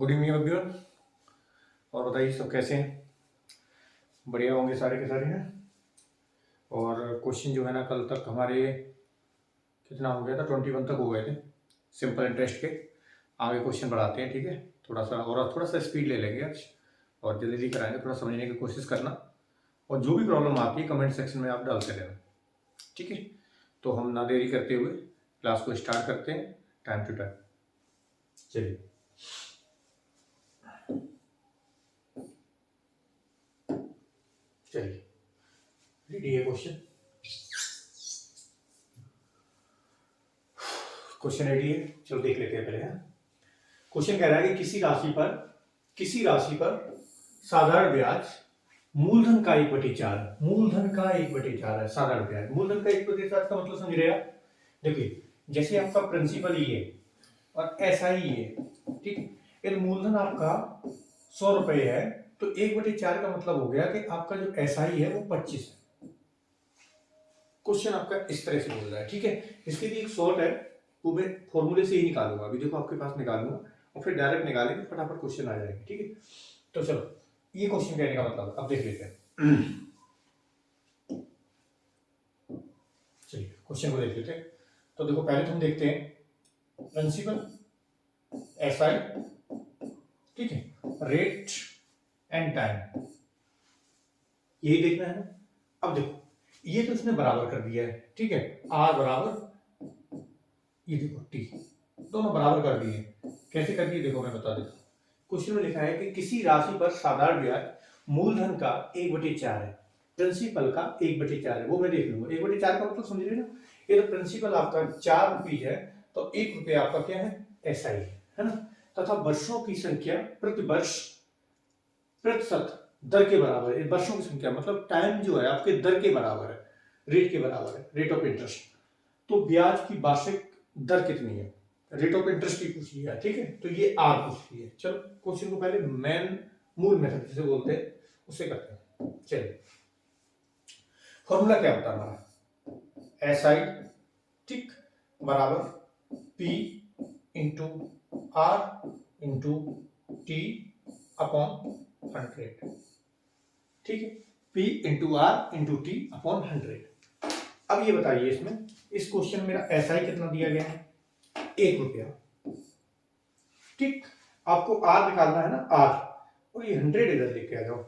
Good evening everyone. और बताइए सब कैसे हैं? बढ़िया होंगे सारे के सारे हैं। और क्वेश्चन जो है ना कल तक हमारे कितना हो गया था, 21 तक हो गए थे सिंपल इंटरेस्ट के। आगे क्वेश्चन बढ़ाते हैं, ठीक है। थोड़ा सा स्पीड ले लेंगे आज और जल्दी जल्दी कराएंगे, थोड़ा समझने की कोशिश करना। और जो भी प्रॉब्लम आती है कमेंट सेक्शन में आप डालते रहना, ठीक है। तो हम ना देरी करते हुए क्लास को स्टार्ट करते हैं टाइम टू टाइम। चलिए रेडी है क्वेश्चन रेडी है। चलो देख लेते हैं पहले। क्वेश्चन कह रहा है कि किसी राशि पर साधारण ब्याज मूलधन का 1/4, मूलधन का 1/4 है साधारण ब्याज। मूलधन का 1/4 का मतलब समझ रहे आप? देखिए जैसे आपका प्रिंसिपल ही है और SI है, ठीक है। यदि मूलधन आपका 100 रुपए है तो 1/4 का मतलब हो गया कि आपका जो SI है वो 25 है। क्वेश्चन आपका इस तरह से बोल रहा है, ठीक है। इसके लिए एक शॉर्ट है, वो मैं फॉर्मूले से ही निकालूंगा। अभी देखो आपके पास निकालूंगा और फिर डायरेक्ट निकालेंगे, फटाफट क्वेश्चन आ जाएंगे, ठीक है। तो चलो ये क्वेश्चन कहने का मतलब अब देख लेते हैं। चलिए क्वेश्चन को देख लेते हैं। तो देखो पहले तो हम देखते हैं प्रिंसिपल SI, ठीक है, रेट एंड टाइम, यही देखना है ना। अब देखो ये तो इसने बराबर कर दिया है, ठीक है। R बराबर ये देखो T, दोनों बराबर कर दिए। कैसे कर दिए देखो मैं बता देता हूँ। क्वेश्चन में लिखा है कि किसी राशि पर साधारण ब्याज मूलधन का 1/4 है, प्रिंसिपल का 1/4 है। वो मैं देख लूंगा। 1/4 का मतलब समझ रहे ना, ये तो प्रिंसिपल आपका 4 रुपये है तो 1 रुपये आपका क्या है, SI है ना। तथा वर्षों की संख्या प्रति वर्ष प्रतिशत दर के बराबर है। वर्षों की संख्या मतलब टाइम जो है आपके दर के बराबर है, रेट के बराबर है, रेट ऑफ इंटरेस्ट। तो ब्याज की वार्षिक दर कितनी है, रेट ऑफ इंटरेस्ट की पूछ लिया, ठीक है। तो ये R पूछ लिया। चलो क्वेश्चन को पहले मूल मेथड जिसे बोलते हैं उससे करते हैं। चलिए फॉर्मूला क्या होता है हमारा, SI ठीक बराबर P into R into T upon 100, ठीक है। P into R into T upon 100। अब ये बताइए इसमें इस क्वेश्चन में मेरा SI कितना दिया गया है, 1 रुपया, ठीक। आपको R निकालना है ना, R, और ये 100 इधर लेके आ जाओ।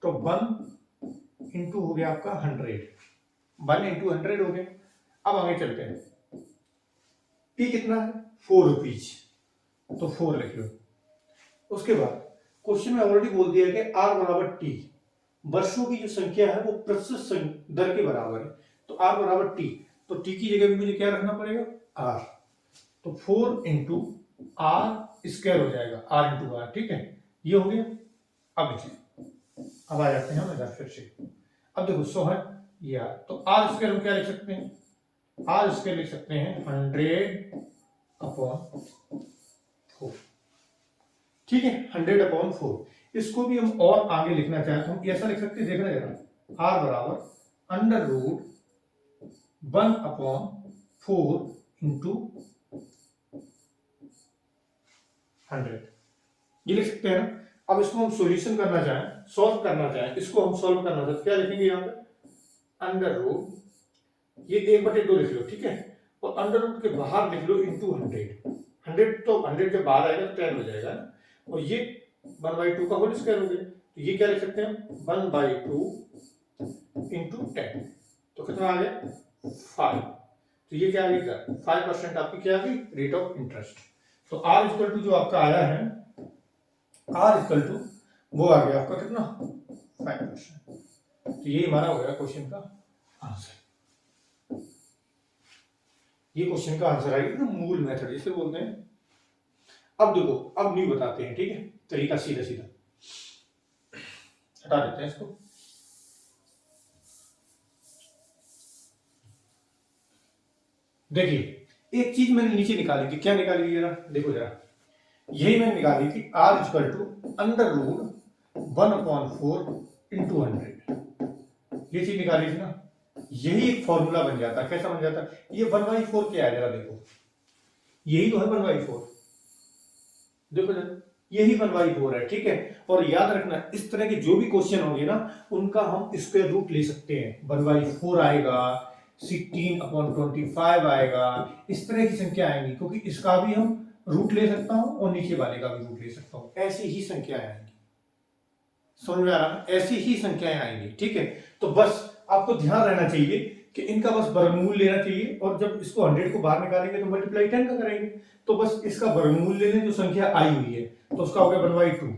तो 1 इंटू हो गया आपका 100, 1 इंटू 100 हो गया। अब आगे चलते हैं। P कितना है, 4 रुपीज, तो 4 लिख लो। उसके बाद क्वेश्चन में ऑलरेडी बोल दिया कि R बराबर T, वर्षों की जो संख्या है वो प्रतिशत दर के बराबर है। तो R बराबर T, तो T की जगह भी मुझे क्या रखना पड़ेगा, R। तो 4 इंटू R स्क्वायर हो जाएगा, R इंटू R, ठीक है। ये हो गया। अब आ जाते हैं हम इधर फिर से। अब देखो 100 है ये R, तो R स्क्वायर हम क्या लिख सकते हैं, R स्क्वायर लिख सकते हैं 100 अपॉन 4, ठीक है। 100 अपॉन 4। इसको भी हम और आगे लिखना चाहें तो हम ऐसा लिख सकते हैं, देखना जरा, R बराबर अंडर रूट 1 अपॉन 4 इंटू 100, ये लिख सकते हैं ना। अब इसको हम सॉल्यूशन करना चाहें, सॉल्व करना चाहें, इसको हम सॉल्व करना चाहें, क्या लिखेंगे यहाँ पे, अंडर रूट, ये 1/2 लिख लो, ठीक है। और अंडर रूट के बाहर लिख लो इंटू 100। 100 तो 100 जब बाहर आएगा तो 10 हो जाएगा ना। और ये 1/2 का होल स्क्वायर हो गया, तो ये क्या लिख सकते हैं, 1/2 इंटू 10, तो कितना आ गया 5। तो ये क्या आ गया, 5% आपकी क्या आ गई, रेट ऑफ इंटरेस्ट। तो R इक्वल टू जो आपका आया है, R इक्वल टू वो आ गया आपका कितना, 5%। तो ये हमारा हो गया क्वेश्चन का आंसर। ये क्वेश्चन का आंसर आएगा ना, मूल मेथड जिसे बोलते हैं। अब देखो अब न्यू बताते हैं, ठीक है, तरीका सीधा सीधा हटा देते हैं इसको। देखिए एक चीज मैंने नीचे निकाली थी, क्या निकाली थी जरा देखो जरा, यही मैंने निकाली थी, R equal to under root 1/4 into 100, ये चीज निकाली थी ना। यही एक फॉर्मूला बन जाता, कैसा बन जाता, ये 1/4 क्या है जरा देखो, यही तो है 1/4, देखो जरा यही 1/4 है, ठीक है। और याद रखना इस तरह के जो भी क्वेश्चन होंगे ना उनका हम स्क्वायर रूट ले सकते हैं। 1/4 आएगा, 16/25 आएगा, इस तरह की संख्या आएंगी, क्योंकि इसका भी हम रूट ले सकता हूं और नीचे वाले का भी रूट ले सकता हूं। ऐसी ही संख्याएं आएंगी, समझ में आ रहा है? ऐसी ही संख्याएं आएंगी, ठीक है। तो बस आपको ध्यान रहना चाहिए कि इनका बस वर्गमूल लेना चाहिए, और जब इसको 100 को बाहर निकालेंगे तो मल्टीप्लाई 10 का करेंगे, तो बस इसका वर्गमूल ले लें जो संख्या आई हुई है, तो उसका हो गया 1/2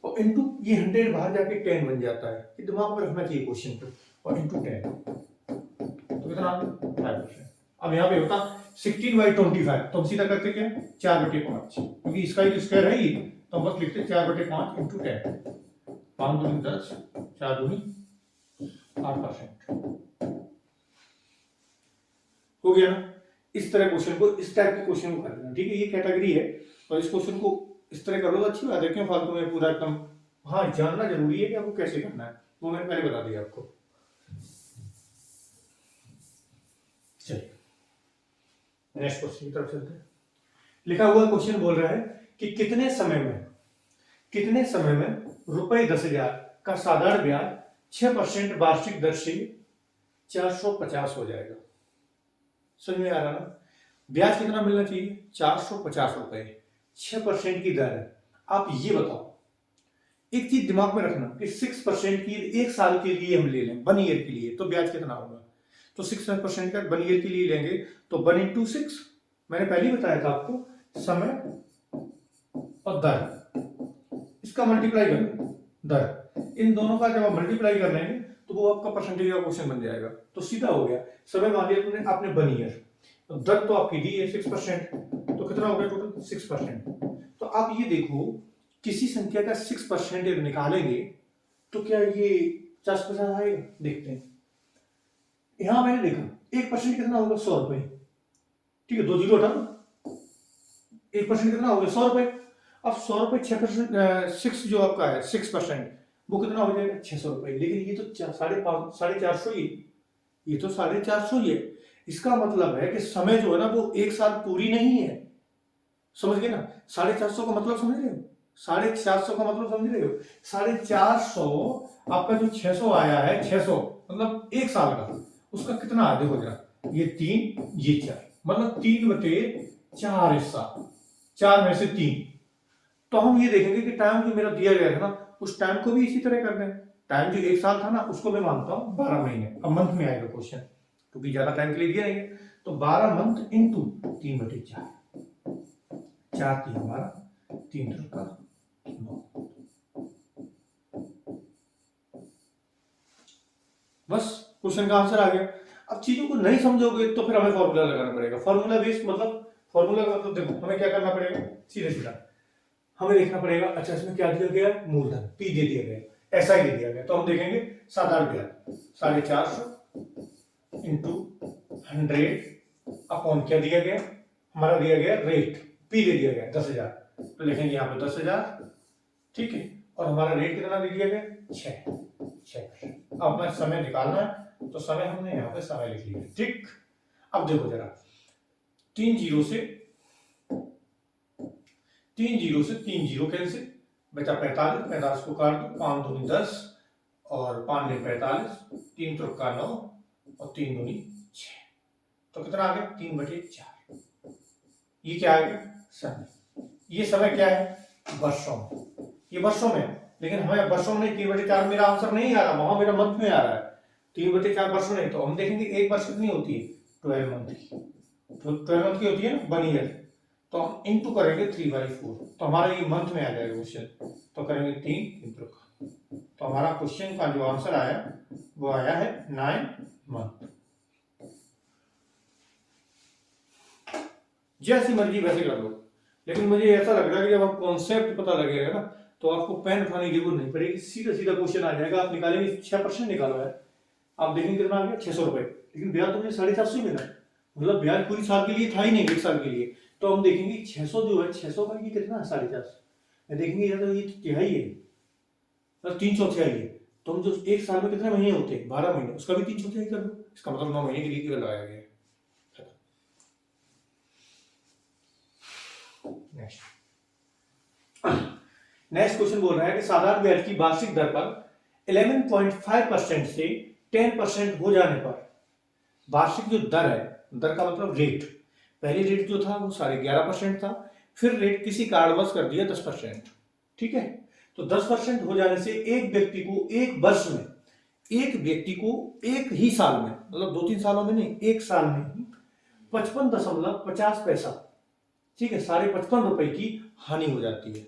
और इंटू ये 100 बाहर जाके 10 बन जाता है। ये दिमाग में रखना चाहिए क्वेश्चन पे, और इंटू 10 तो कितना 5%। अब यहाँ पे होता 16/25, तो हम सीधा करते क्या 4/5, क्योंकि इसका ही स्क्वायर है ही, तो हम बस लिखते 4/5 इंटू 10, 5 दूनी 10, 4 दूनी 8%। हो गया ना। इस तरह क्वेश्चन को, इस टाइप के क्वेश्चन को कर देना, ठीक है। ये कैटेगरी है, और इस क्वेश्चन को इस तरह कर लो तो अच्छी बात है, क्यों फालतू में पूरा एकदम। हाँ, जानना जरूरी है कि आपको कैसे करना है, वो मैंने पहले बता दिया आपको। चलिए नेक्स्ट क्वेश्चन की तरफ चलते हैं। लिखा हुआ क्वेश्चन बोल रहा है कि कितने समय में रुपए 10,000 का साधारण ब्याज 6% वार्षिक दर से 450 हो जाएगा। समझ में आ रहा ना? ब्याज कितना मिलना चाहिए? 450 रुपए, 6% की दर है। आप ये बताओ, एक चीज दिमाग में रखना कि 6% की एक साल के लिए हम ले लें, 1 ईयर के लिए, तो ब्याज कितना होगा? तो 6% का 1 ईयर के लिए लेंगे तो 1 into 6, मैंने पहले ही बताया था आपको, समय और दर, इसका मल्टीप्लाई कर दर, इन दोनों का जब आप मल्टीप्लाई कर लेंगे तो वो आपका परसेंटेज का क्वेश्चन बन जाएगा। तो सीधा हो गया, समय मान लिया तुमने आपने 1 ईयर, तो दर तो आपकी दी है 6%, तो कितना हो गया टोटल 6%। तो आप ये देखो, किसी संख्या का 6% अगर निकालेंगे तो क्या ये 50% आएगा? देखते हैं। यहां मैंने देखा 1% कितना होगा? 100 रुपए, ठीक है, 2 जीरो हटा दो, 1% कितना हो गया? 100 रुपए। अब 100 रुपए 6%, 6 जो आपका है 6%, वो कितना हो जाएगा? 600 रुपए। लेकिन ये तो 450 ही, ये तो 450 ही है। इसका मतलब है कि समय जो है ना वो एक साल पूरी नहीं है, समझ गए ना? 450 का मतलब समझ रहे हो? 450 का मतलब समझ रहे हो? 450 आपका जो 600 आया है, 600 मतलब एक साल का, उसका कितना है देखो जरा, ये 3 ये 4, मतलब 3/4 हिस्सा, 4 में से 3। तो हम ये देखेंगे कि टाइम जो मेरा दिया गया था ना, उस टाइम को भी इसी तरह कर दें। टाइम जो एक साल था ना, उसको मैं मानता हूं 12 महीने। अब मंथ में आएगा क्वेश्चन, क्योंकि ज्यादा टाइम के लिए दिया नहीं है, तो 12 मंथ इंटू 3/4, 4 3 12, 3 3 का 9। बस क्वेश्चन का आंसर आ गया। अब चीजों को नहीं समझोगे तो फिर हमें फॉर्मूला लगाना पड़ेगा। फॉर्मूला बेस्ड मतलब, फॉर्मूला का मतलब देखो हमें क्या करना पड़ेगा, सीधे सीधा हमें देखना पड़ेगा, अच्छा इसमें क्या दिया गया? मूलधन पी दे दिया गया, ऐसा ही दे दिया गया, तो हम देखेंगे साधारण ब्याज 450 इंटू 100 अपॉन क्या दिया गया? हमारा दिया गया रेट, पी दे दिया गया 10,000, तो लिखेंगे यहाँ पे 10,000, ठीक है। और हमारा रेट कितना दे दिया गया? 6%। अब हमें समय निकालना है, तो समय हमने यहाँ पे समय लिख लिया, ठीक। अब देखो जरा, 3 जीरो से 3 जीरो कैंसिल, बचा 45, 45 को काट दो, 5 दूनी 10 और 5 ने 45, 3 त्रिक का 9 और 3 दूनी 6, तो कितना आ गया? 3/4। ये क्या आ गया? समय। ये समय क्या है? वर्षों में, ये वर्षों में, लेकिन हमें वर्षों में 3/4 मेरा आंसर नहीं आ रहा, वहां मेरा मंथ में आ रहा है। 3/4 वर्षों नहीं, तो हम देखेंगे एक वर्ष कितनी होती है? 12 मंथ की, तो 12 मंथ की होती है ना 1 ईयर, तो हम इंटू करेंगे 3/4, तो हमारा ये मंथ में आ जाएगा क्वेश्चन, तो करेंगे 3 का, तो हमारा क्वेश्चन का जो आंसर आया वो आया है 9 मंथ। जैसी मर्जी वैसे कर लो, लेकिन मुझे ऐसा लग रहा है कि जब आप कॉन्सेप्ट पता लगेगा ना तो आपको पेन उठाने की जरूरत नहीं पड़ेगी, सीधा सीधा क्वेश्चन आ जाएगा। आप निकालेंगे 6% निकालो है, आप देखेंगे कितना आ गया? 600 रुपए, लेकिन ब्याज तो मुझे 450 ही मिला, मतलब ब्याज पूरी साल के लिए था ही नहीं, एक साल के लिए। तो हम देखेंगे 600 जो है, 600 का ये कितना है? 450, देखेंगे यार तो ये तिहाई है, मतलब 3/4 है। तो हम जो एक साल में कितने महीने होते हैं? 12 महीने, उसका भी 3/4 कर दो, इसका मतलब 9 महीने के लिए लगाया गया है। नेक्स्ट नेक्स्ट क्वेश्चन बोल रहा है कि साधारण ब्याज की वार्षिक दर पर 11.5% से 10% हो जाने पर वार्षिक जो दर है, दर का मतलब रेट, पहले रेट जो था वो 11.5% था, फिर रेट किसी कारणवश कर दिया 10%। ठीक है, तो 10% हो जाने से एक व्यक्ति को एक वर्ष में, एक व्यक्ति को एक ही साल में, मतलब 2-3 सालों में नहीं, एक साल में ही 55.50 पैसा, ठीक है, 55.5 रुपए की हानि हो जाती है।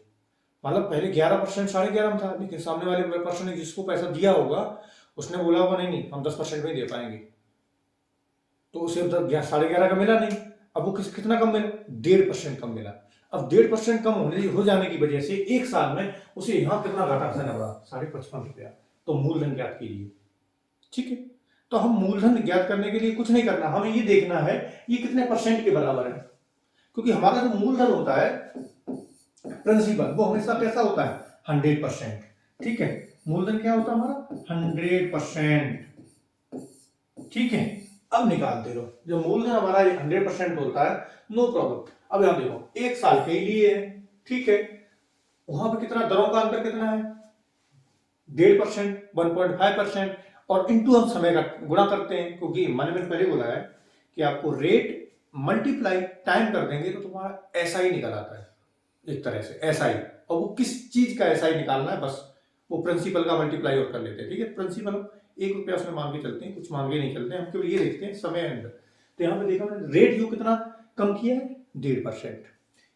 मतलब पहले 11% 11.5 था, लेकिन सामने वाले पर्सन ने जिसको पैसा दिया होगा उसने बोला होगा नहीं नहीं हम 10% में दे पाएंगे, तो उसे 11.5 का मिला नहीं, अब वो कितना कम मिला, 1.5% कम मिला। अब 1.5% कम हो जाने की वजह से एक साल में उसे यहाँ कितना घाटा सहना पड़ा, 55.5 रुपया। तो मूलधन ज्ञात कीजिए। ठीक है, तो हम मूलधन ज्ञात करने के लिए कुछ नहीं करना, हमें ये देखना है ये कितने परसेंट के बराबर है, क्योंकि हमारा जो मूलधन होता है प्रिंसिपल वो हमेशा कैसा होता है 100%। ठीक है, मूलधन क्या होता है हमारा 100%। ठीक है, अब निकालते रहो, जो मूलधन हमारा 100% होता है, नो प्रॉब्लम। अब यहां देखो एक साल के लिए है, ठीक है, वहां पे कितना दरों का अंतर कितना है 1.5%, 1.5%, और इंटू हम समय का गुणा करते हैं, क्योंकि मैंने पहले बोला है कि आपको रेट मल्टीप्लाई टाइम कर देंगे तो तुम्हारा ऐसा ही निकल आता है, एक तरह से ऐसा ही। और वो किस चीज का ऐसा ही निकालना है, बस वो प्रिंसिपल का मल्टीप्लाई और कर लेते हैं। ठीक है, प्रिंसिपल 1 रुपया उसमें मान के चलते हैं, कुछ मान के नहीं चलते हैं, हम केवल ये देखते हैं समय एंड। तो यहाँ पे देखा मैंने रेट जो कितना कम किया है 1.5%,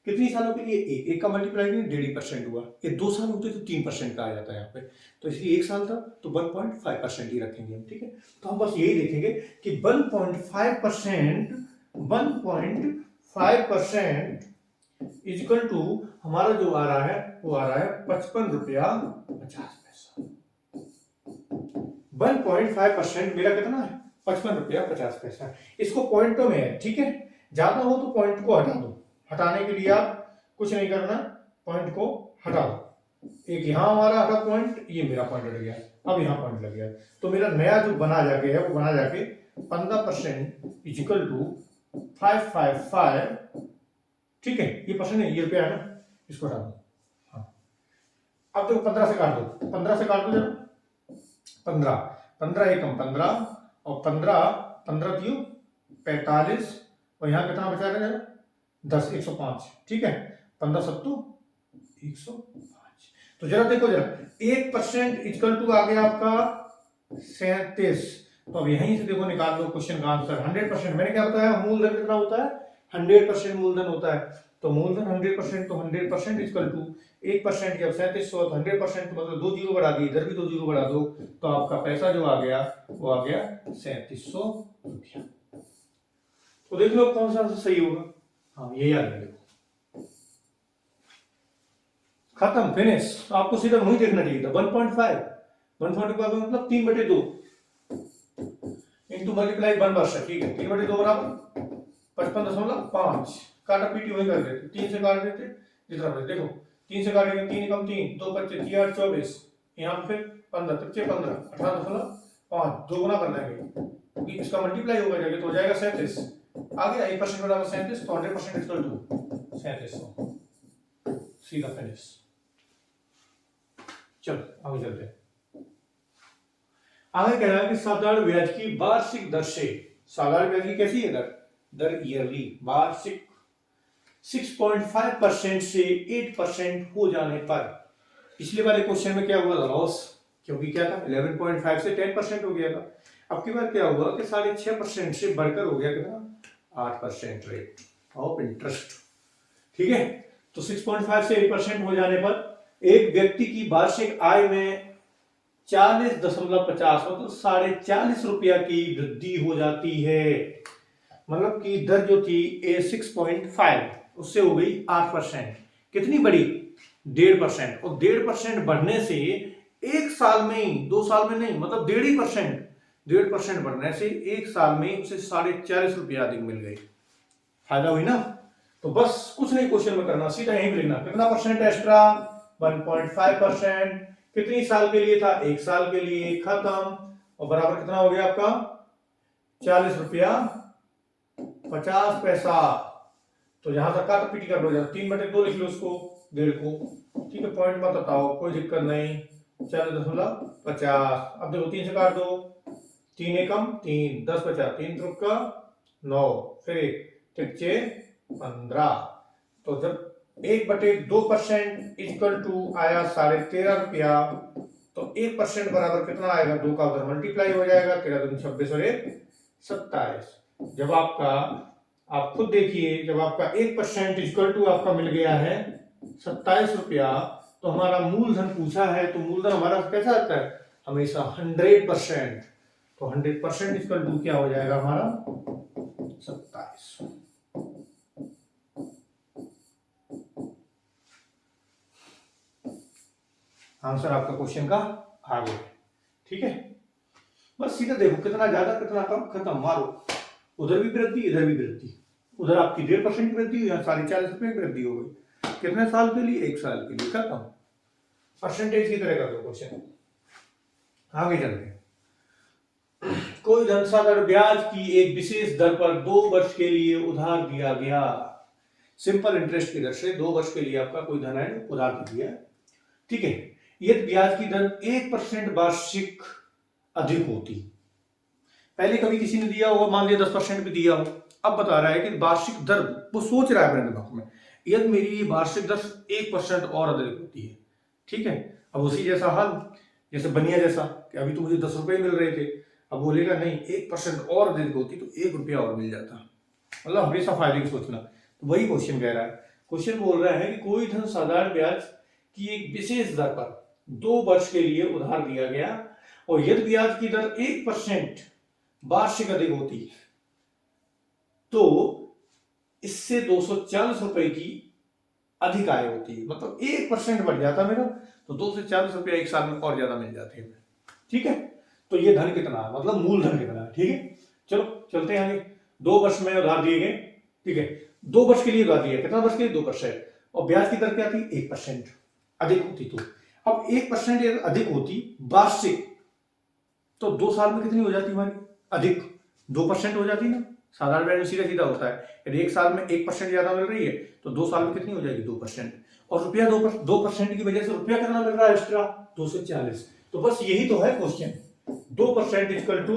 कितनी सालों के लिए एक का मल्टीप्लाई 1.5% हुआ, ये 2 साल होते तो 3% का आ जाता है यहाँ पे, तो इसलिए 1 साल था तो 1.5% ही रखेंगे हम। ठीक है, तो हम बस यही देखेंगे कि 1.5% इक्वल टू हमारा जो आ रहा है वो आ रहा है 55 रुपया 50 पैसा। 1.5% मेरा कितना है 55 रुपया 50 पैसा। इसको पॉइंटों में है, ठीक है, ज्यादा हो तो पॉइंट को हटा दो, हटाने के लिए आप कुछ नहीं करना, पॉइंट को हटा दो। एक यहां हमारा हटा पॉइंट, ये मेरा पॉइंट हट गया, अब यहां पॉइंट लग गया, तो मेरा नया जो बना जाके है वो बना जाके 15% इक्वल टू 555। ठीक है, ये परसेंट है, ये रुपया है ना, इसको हटा दो। हाँ, अब देखो 15 से काट दो, 15 से काट दो जरा, 15 15 एकम 15 और 15 दियो 45, और यहाँ कितना बचा रहेगा 10, 105। ठीक है, 15 सत्तू 105। तो जरा देखो जरा 1% इक्वल टू आ गया आपका 37। तो अब यहीं से देखो निकाल लो क्वेश्चन का आंसर 100%। मैंने क्या बताया मूलधन कितना होता है 100% मूलधन होता है, तो मूलधन 100%, तो 100% इक्वल टू 1% जब 3700, 100% मतलब 2 जीरो बढ़ा दिए, इधर भी 2 जीरो बढ़ा दो, तो आपका पैसा जो आ गया वो आ गया 3700 रुपया। तो देख लो कौन सा सही होगा। हाँ, ये याद है, देखो खत्म, फिनिश। तो आपको सीधा वही देखना चाहिए था 1.5 मतलब 3/2 इंटू मल्टीप्लाई 1%। ठीक है, 3/2 बराबर 55.5, काटा पीटी वही कर देते, 3 से काट देते जितना बचे। देखो 3 से काटेंगे 3 कम 3, 2 25, 3 8 24, यहाँ फिर 15 3 15 18.5, 2 गुना कर देंगे क्योंकि इसका मल्टीप्लाई होगा जाएगा, तो हो जाएगा 37। आ गया 1% बराबर 37, तो 100% इक्वल टू 3700, सीधा फिनिश। चलो आगे चलते हैं। आगे कह रहा है कि साधारण ब्याज की वार्षिक दर से, साधारण ब्याज की कैसी है दर ईयरली वार्षिक 6.5% से 8% हो जाने पर, पिछले वाले क्वेश्चन में क्या हुआ था लॉस, क्योंकि क्या था 11.5 से 10% हो गया था। अब की बार क्या हुआ कि 6.5% से बढ़कर हो गया कितना 8% रेट ऑफ इंटरेस्ट। ठीक है, तो 6.5 से 8% हो जाने पर एक व्यक्ति की वार्षिक आय में 40.50 मतलब 40.5 रुपया की वृद्धि हो जाती है। मतलब कि दर जो थी 6.5 उससे हो गई 8%। कितनी बढ़ी 1.5%, और 1.5% बढ़ने से एक साल में ही, 2 साल में नहीं, मतलब 1.5% बढ़ने से एक साल में उसे 40.5 रुपया अधिक मिल गई। फायदा हुई ना। तो बस कुछ नहीं क्वेश्चन में करना, सीधा यहीं लिखना कितना परसेंट एक्स्ट्रा 1.5%, कितनी साल के लिए था 1 साल के लिए, खत्म। और बराबर कितना हो गया आपका 40 रुपया 50 पैसा। तो यहां तक काट पीटी कर लो, 3/2 लिख लो उसको, 1.5 को, ठीक है, पॉइंट मत बताओ, कोई दिक्कत नहीं। 4.50। अब देखो 3 से काट दो, 3 एकम 3, 10 50, 3 त्रिक का 9, फिर 15। तो जब 1/2% इक्वल टू आया 13.5 रुपया, तो 1% बराबर कितना आएगा, 2 का उधर मल्टीप्लाई हो जाएगा, 13 दूनी 26 और 1 27। जब आपका, आप खुद देखिए, जब आपका 1% इक्वल टू आपका मिल गया है 27 रुपया, तो हमारा मूलधन पूछा है, तो मूलधन हमारा कैसा आता है, हमेशा 100%। तो 100% इक्वल टू क्या हो जाएगा हमारा 27। आंसर आपका क्वेश्चन का आ गया, ठीक है। बस सीधा देखो, कितना ज्यादा कितना कम, खत्म, मारो। उधर भी वृद्धि, इधर भी वृद्धि। उधर आपकी 1.5% की वृद्धि हुई, यहाँ 40.5 रुपए की वृद्धि हो गई। कितने साल के लिए, 1 साल के लिए, खत्म। परसेंटेज की तरह कर दो क्वेश्चन। आगे चलते, कोई धन साधारण ब्याज की एक विशेष दर पर 2 वर्ष के लिए उधार दिया गया। सिंपल इंटरेस्ट की दर से 2 वर्ष के लिए आपका कोई धन है उधार दिया, ठीक है। यदि ब्याज की दर 1% वार्षिक अधिक होती, पहले कभी किसी ने दिया होगा, मान लिया 10% भी दिया हो, अब बता रहा है कि वार्षिक दर, वो सोच रहा है अपने दिमाग में, यदि मेरी वार्षिक दर 1% और अधिक होती है, ठीक है। अब उसी जैसा हाल, जैसे बनिया जैसा, कि अभी तो मुझे 10 रुपए मिल रहे थे, अब बोलेगा नहीं 1% और अधिक होती तो 1 रुपया और मिल जाता। मतलब हमेशा फायदे की सोचना। तो वही क्वेश्चन कह रहा है। क्वेश्चन बोल रहा है कि कोई धन साधारण ब्याज की एक विशेष दर पर 2 वर्ष के लिए उधार दिया गया, और यदि ब्याज की दर 1% वार्षिक अधिक होती तो इससे 240 रुपए की अधिक आय होती। मतलब 1% बढ़ जाता मेरा, तो 240 रुपया 1 साल में और ज्यादा मिल जाते हैं, ठीक है। तो ये धन कितना है, मतलब मूलधन कितना है, ठीक है। चलो चलते हैं आगे। 2 वर्ष में उधार दिए गए, ठीक है, 2 वर्ष के लिए उधार दिया, कितना वर्ष के लिए, 2%, और ब्याज की दर क्या थी, 1% अधिक होती। तो अब 1% अधिक होती वार्षिक, तो 2 साल में कितनी हो जाती हमारी, अधिक 2% हो जाती ना। साधारण ब्याज सीधा सीधा होता है, यदि 1 साल में 1% ज्यादा मिल रही है, तो 2 साल में कितनी हो जाएगी, 2%। और रुपया 2% की वजह से रुपया कितना मिल रहा है एक्स्ट्रा, 240। तो बस यही तो है क्वेश्चन, 2% इक्वल टू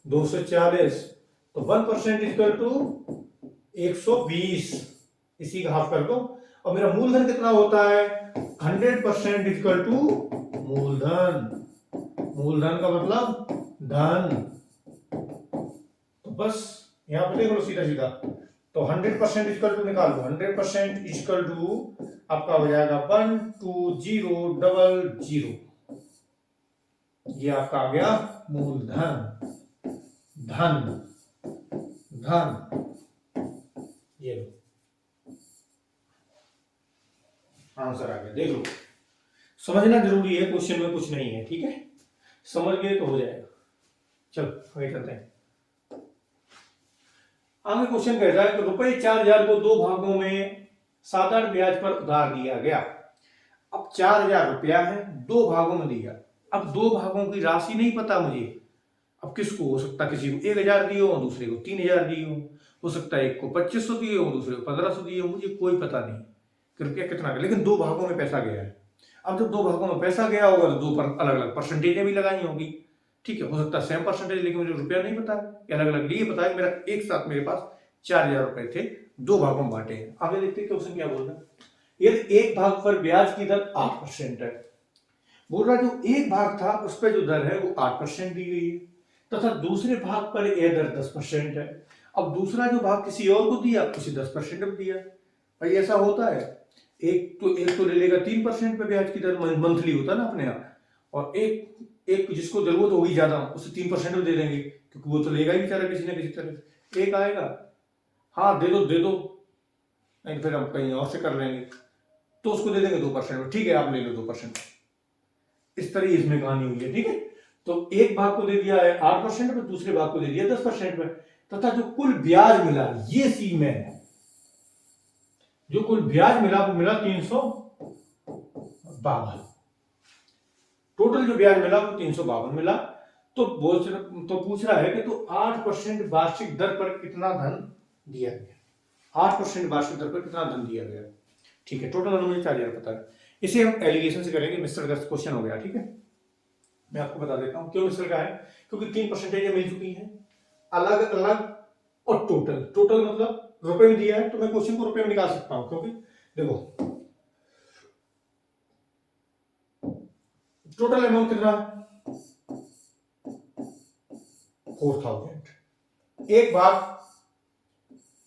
240, तो 1% इक्वल टू 120, इसी का हाफ कर दो। और मेरा मूलधन कितना होता है, 100% इक्वल टू मूलधन। मूलधन का मतलब धन। तो बस यहां पे देख लो सीधा सीधा, तो 100% इक्वल टू निकाल दो, 100% इक्वल टू आपका हो जाएगा 12000। ये आपका आ गया मूलधन, धन, धन। ये लो आंसर आ गया, देख लो। समझना जरूरी है, क्वेश्चन में कुछ नहीं है, ठीक है, समझ गए तो हो जाएगा। चलो आगे चलते हैं। आगे क्वेश्चन कहता है कि रुपए 4000 को 2 भागों में साधारण ब्याज पर उधार दिया गया। अब 4000 रुपया है, 2 भागों में दिया। अब 2 भागों की राशि नहीं पता मुझे, अब किसको, हो सकता है किसी को 1000 दिए हो, दूसरे को 3000 दिए हो सकता है एक को 2500 दिए हो, दूसरे को 1500 दिए हो, मुझे कोई पता नहीं कृपया कितना, लेकिन 2 भागों में पैसा गया है। अब जब 2 भागों में पैसा गया होगा तो 2 पर अलग अलग परसेंटेजें भी लगानी होगी, ठीक है। हो सकता है सेम परसेंटेज, लेकिन मुझे रुपया नहीं पता है, अलग अलग लिए पता है। मेरा एक साथ मेरे पास 4000 रुपए थे, 2 भागों में बांटे हैं। आगे देखते हैं क्वेश्चन क्या बोल रहा है। यदि एक भाग पर ब्याज की दर 8% है, बोल रहा है जो एक भाग था उस पर जो दर है वो 8% दी गई है, तथा दूसरे भाग पर यह दर 10% है। अब दूसरा जो भाग किसी और को दिया, उसे 10% दिया। भाई ऐसा होता है, एक तो ले लेगा 3% पे ब्याज की दर, मंथली होता ना अपने यहाँ, और एक जिसको जरूरत होगी ज्यादा उसे 3% में दे देंगे, क्योंकि वो तो लेगा ही बेचारा किसी ना किसी तरह। एक आएगा, हाँ दे दो, नहीं फिर हम कहीं और से कर लेंगे, तो उसको दे देंगे 2%, ठीक है आप ले लो 2%। इस तरह इसमें कहानी हुई है, ठीक है। तो एक भाग को दे दिया है 8% में, दूसरे भाग को दे दिया 10% में, तथा जो कुल ब्याज मिला, ये सी में है, जो कुल ब्याज मिला वो मिला 352। टोटल जो ब्याज मिला वो 352 मिला। तो पूछ रहा है कि तो 8% वार्षिक दर पर कितना धन दिया गया, 8% वार्षिक दर पर कितना धन दिया गया। ठीक है, टोटल मुझे 4000 पता है। इसे हम एलिगेशन से करेंगे, मिस्टर का क्वेश्चन हो गया। ठीक है, मैं आपको बता देता हूँ क्यों मिस्टर का है, क्योंकि 3% मिल चुकी है अलग अलग, और टोटल, टोटल मतलब रुपए में दिया है तो मैं क्वेश्चन को रुपए में निकाल सकता हूं, क्योंकि देखो टोटल अमाउंट कितना है 4000। एक भाग,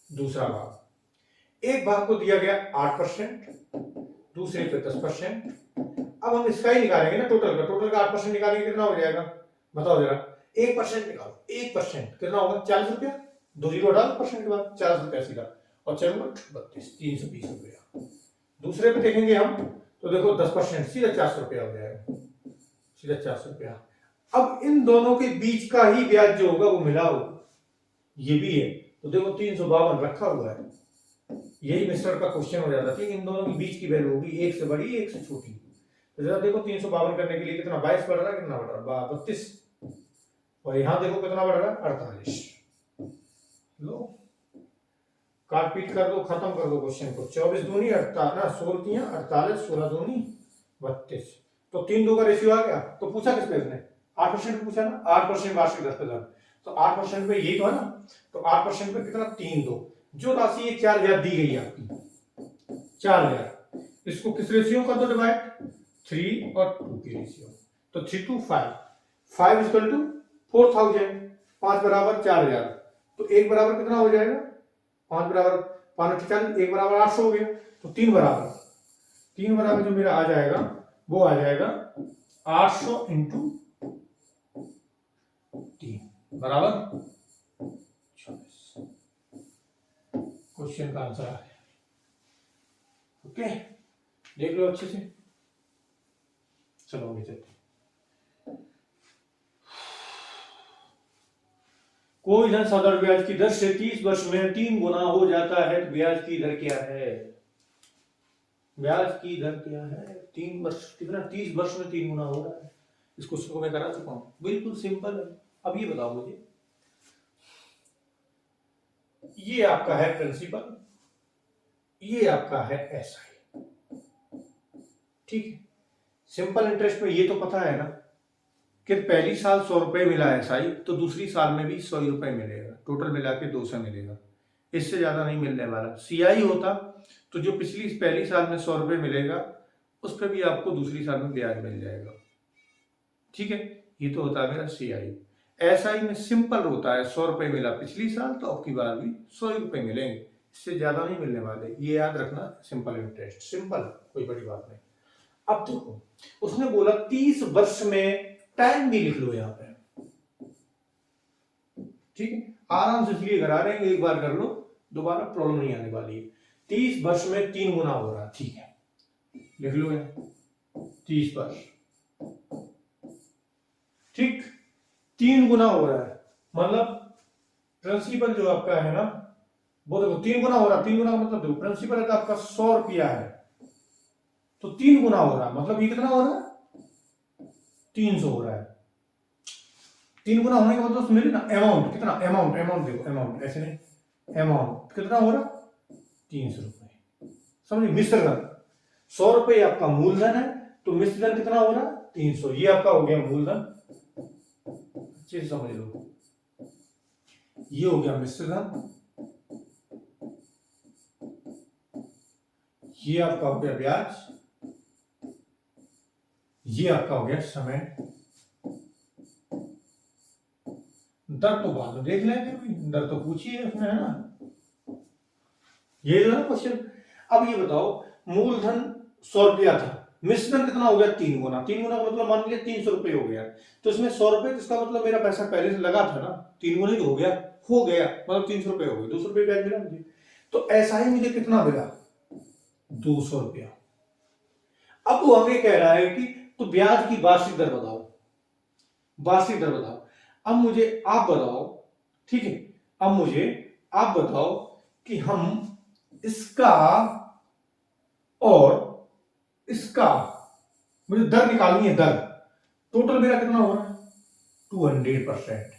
दूसरा भाग, एक भाग को दिया गया 8%, दूसरे पे 10%। अब हम इसका ही निकालेंगे ना, टोटल का, टोटल का 8% निकालेंगे कितना हो जाएगा बताओ जरा। 1% निकालो, 1% कितना होगा 40 रुपया, 2 जीरो डाल परसेंट के बाद 40 रुपया सीधा, और 32 320 रुपया। दूसरे पे देखेंगे हम तो देखो 10% सीधा 400 रुपया हो जाएगा, सीधा 400 रुपया। अब इन दोनों के बीच का ही ब्याज जो होगा वो मिलाओ, ये भी है तो देखो 352 रखा हुआ है। यही मिस्टर का क्वेश्चन हो जाता है कि इन दोनों के बीच की वैल्यू होगी, एक से बड़ी एक से छोटी। तो जरा देखो 352 करने के लिए कितना 22 बढ़ रहा है, कितना बढ़ रहा है 32, और यहां देखो कितना बढ़ रहा है 48। लो काट पीट कर दो, खत्म कर दो क्वेश्चन को। 24 दूनी 48, 16 48, 16 दूनी 32, तो 3 2 का रेशियो आ गया। तो पूछा किस पे इसने 8% पूछा ना, 8% वार्षिक दर पे दर, तो 8% पे यही तो है ना, तो 8% पे कितना 3 2, जो राशि ये 4000 दी गई है आपकी 4000, इसको किस रेशियो कर दो डिवाइड 3 और 2 की रेशियो, तो 3 2 5, 5 इक्वल टू 4000, 5 बराबर 4000, तो 1 बराबर कितना हो जाएगा 5 बराबर 540, 1 बराबर 800 हो गया। तो 3 बराबर जो मेरा आ जाएगा वो आ जाएगा 800 इंटू 3 बराबर 24। क्वेश्चन का आंसर आ गया। ओके, देख लो अच्छे से। चलो आगे चलते। कोई धन साधारण ब्याज की दर से 30 वर्ष में 3 गुना हो जाता है, तो ब्याज की दर क्या है? ब्याज की दर क्या है? 3 वर्ष कितना, 30 वर्ष में 3 गुना हो रहा है। इस क्वेश्चन को मैं करा चुका हूं, बिल्कुल सिंपल है। अब ये बताओ मुझे, ये आपका है प्रिंसिपल, ये आपका है एसआई, ठीक है। सिंपल इंटरेस्ट में ये तो पता है ना कि पहली साल 100 रुपए मिला एसआई, तो दूसरी साल में भी 100 रुपए मिलेगा, टोटल मिला के 200 मिलेगा, इससे ज्यादा नहीं मिलने वाला। सीआई होता तो जो पिछली पहली साल में 100 रुपए मिलेगा उस पर भी आपको दूसरी साल में ब्याज मिल जाएगा, ठीक है। ये तो होता है मेरा सीआई। एसआई में सिंपल होता है 100 रुपए मिला पिछली साल तो अब की बार भी 100 रुपए मिलेंगे, इससे ज्यादा नहीं मिलने वाले, ये याद रखना। सिंपल इंटरेस्ट, सिंपल, कोई बड़ी बात नहीं। अब देखो उसने बोला 30 वर्ष में, टाइम भी लिख लो यहां पे, ठीक है, आराम से इसलिए करा रहे हैं, एक बार कर लो, दोबारा प्रॉब्लम नहीं आने वाली है। 30 वर्ष में 3 गुना हो रहा है, ठीक है, लिख लो यहाँ 30 वर्ष, ठीक, 3 गुना हो रहा है, मतलब प्रिंसिपल जो आपका है ना वो देखो 3 गुना हो रहा है। 3 गुना का मतलब देखो प्रिंसिपल है तो आपका 100 रुपया है, तो 3 गुना हो रहा है, मतलब ये कितना हो रहा है 300 हो रहा है। 3 गुना होने का मतलब मेरे ना अमाउंट कितना, अमाउंट देखो, अमाउंट ऐसे नहीं, अमाउंट कितना हो रहा 300 रुपए, समझिए। मिश्र धन 100 रुपए आपका मूलधन है, तो मिश्र धन कितना हो रहा 300, ये आपका हो गया मूलधन, अच्छे से समझ लो, ये हो गया मिश्र धन, ये आपका हो गया ब्याज, ये आपका हो गया समय। दर तो बाद में देख लेंगे, दर तो पूछिए उसने, है ना, ये जो है क्वेश्चन। अब ये बताओ मूलधन 100 रुपया था, मिश्रण कितना हो गया 3 गुना। 3 गुना का मतलब मान लीजिए 300 रुपए हो गया, तो इसमें 100 रुपए, इसका मतलब मेरा पैसा पहले से लगा था ना, 3 गुना ही हो गया, मतलब 300 रुपए हो गए, 200 रुपए ब्याज मिला मुझे। तो ऐसा ही मुझे कितना मिला 200 रुपया। अब वो हमें कह रहा है कि तो ब्याज की वार्षिक दर बताओ, वार्षिक दर बताओ। अब मुझे आप बताओ, ठीक है, अब मुझे आप बताओ कि हम इसका और इसका मुझे दर निकालनी है, दर टोटल मेरा कितना हो रहा है 200%,